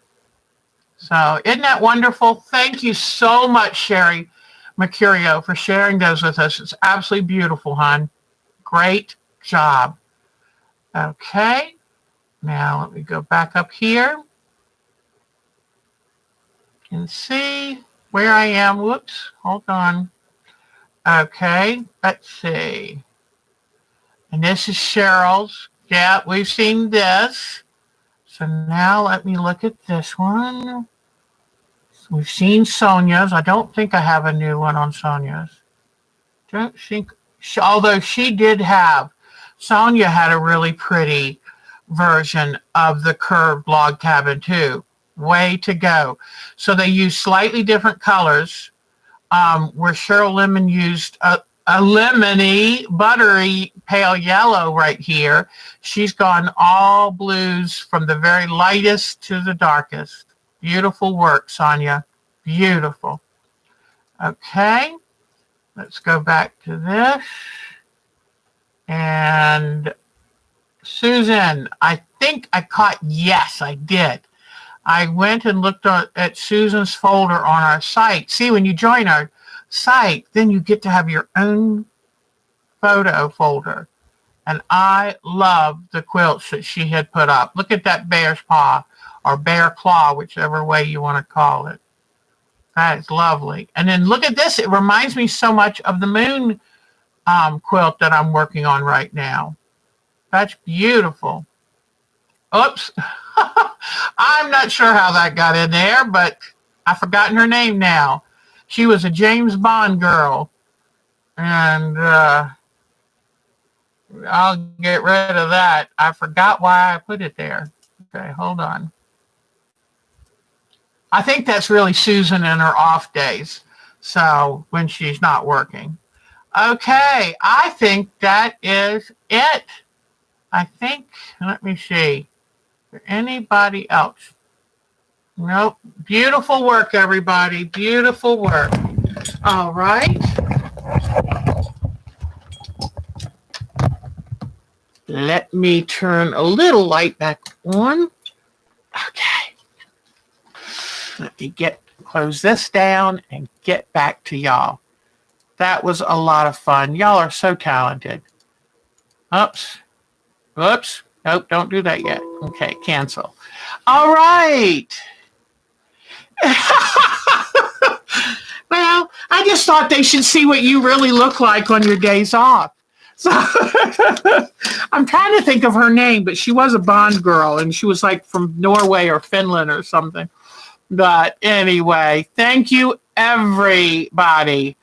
So isn't that wonderful? Thank you so much, Sherry Mercurio, for sharing those with us. It's absolutely beautiful, hon. Great job. Okay. Now let me go back up here and see where I am. Whoops. Hold on. Okay. Let's see. And this is Cheryl's. Yeah, we've seen this. So now let me look at this one. We've seen Sonia's. I don't think I have a new one on Sonia's. Don't think, although she did have, Sonia had a really pretty version of the curved log cabin too. Way to go. So they used slightly different colors, where Cheryl Lemon used a lemony, buttery, pale yellow right here. She's gone all blues from the very lightest to the darkest. Beautiful work, Sonia. Beautiful. Okay. Let's go back to this. And Susan, I think I caught, yes, I did. I went and looked at Susan's folder on our site. See, when you join our site, then you get to have your own photo folder. And I love the quilts that she had put up. Look at that bear's paw or bear claw, whichever way you want to call it. That is lovely. And then look at this. It reminds me so much of the moon quilt that I'm working on right now. That's beautiful. Oops. I'm not sure how that got in there, but I've forgotten her name now. She was a James Bond girl. And I'll get rid of that. I forgot why I put it there. Okay, hold on. I think that's really Susan in her off days. So when she's not working. Okay, I think that is it. I think, let me see. Is there anybody else? Nope. Beautiful work, everybody. Beautiful work. All right. Let me turn a little light back on. Okay. Let me close this down and get back to y'all. That was a lot of fun. Y'all are so talented. Oops. Oops. Nope, don't do that yet. Okay, cancel. All right. Well, I just thought they should see what you really look like on your days off. So I'm trying to think of her name, but she was a Bond girl, and she was like from Norway or Finland or something. But anyway, thank you, everybody.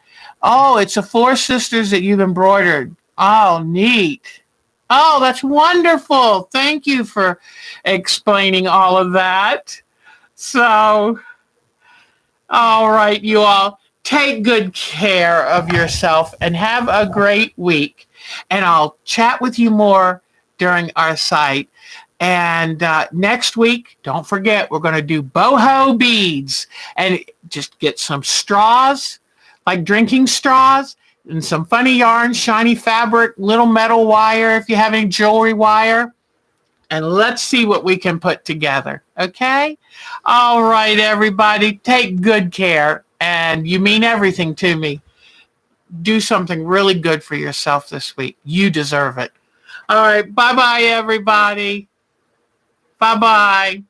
Oh, it's the four sisters that you've embroidered. Oh, neat. Oh, that's wonderful. Thank you for explaining all of that. So, all right, you all, take good care of yourself and have a great week. And I'll chat with you more during our site. And next week, don't forget, we're going to do boho beads and just get some straws, like drinking straws, and some funny yarn, shiny fabric, little metal wire if you have any jewelry wire. And let's see what we can put together. Okay? All right, everybody. Take good care. And you mean everything to me. Do something really good for yourself this week. You deserve it. All right. Bye-bye, everybody. Bye-bye.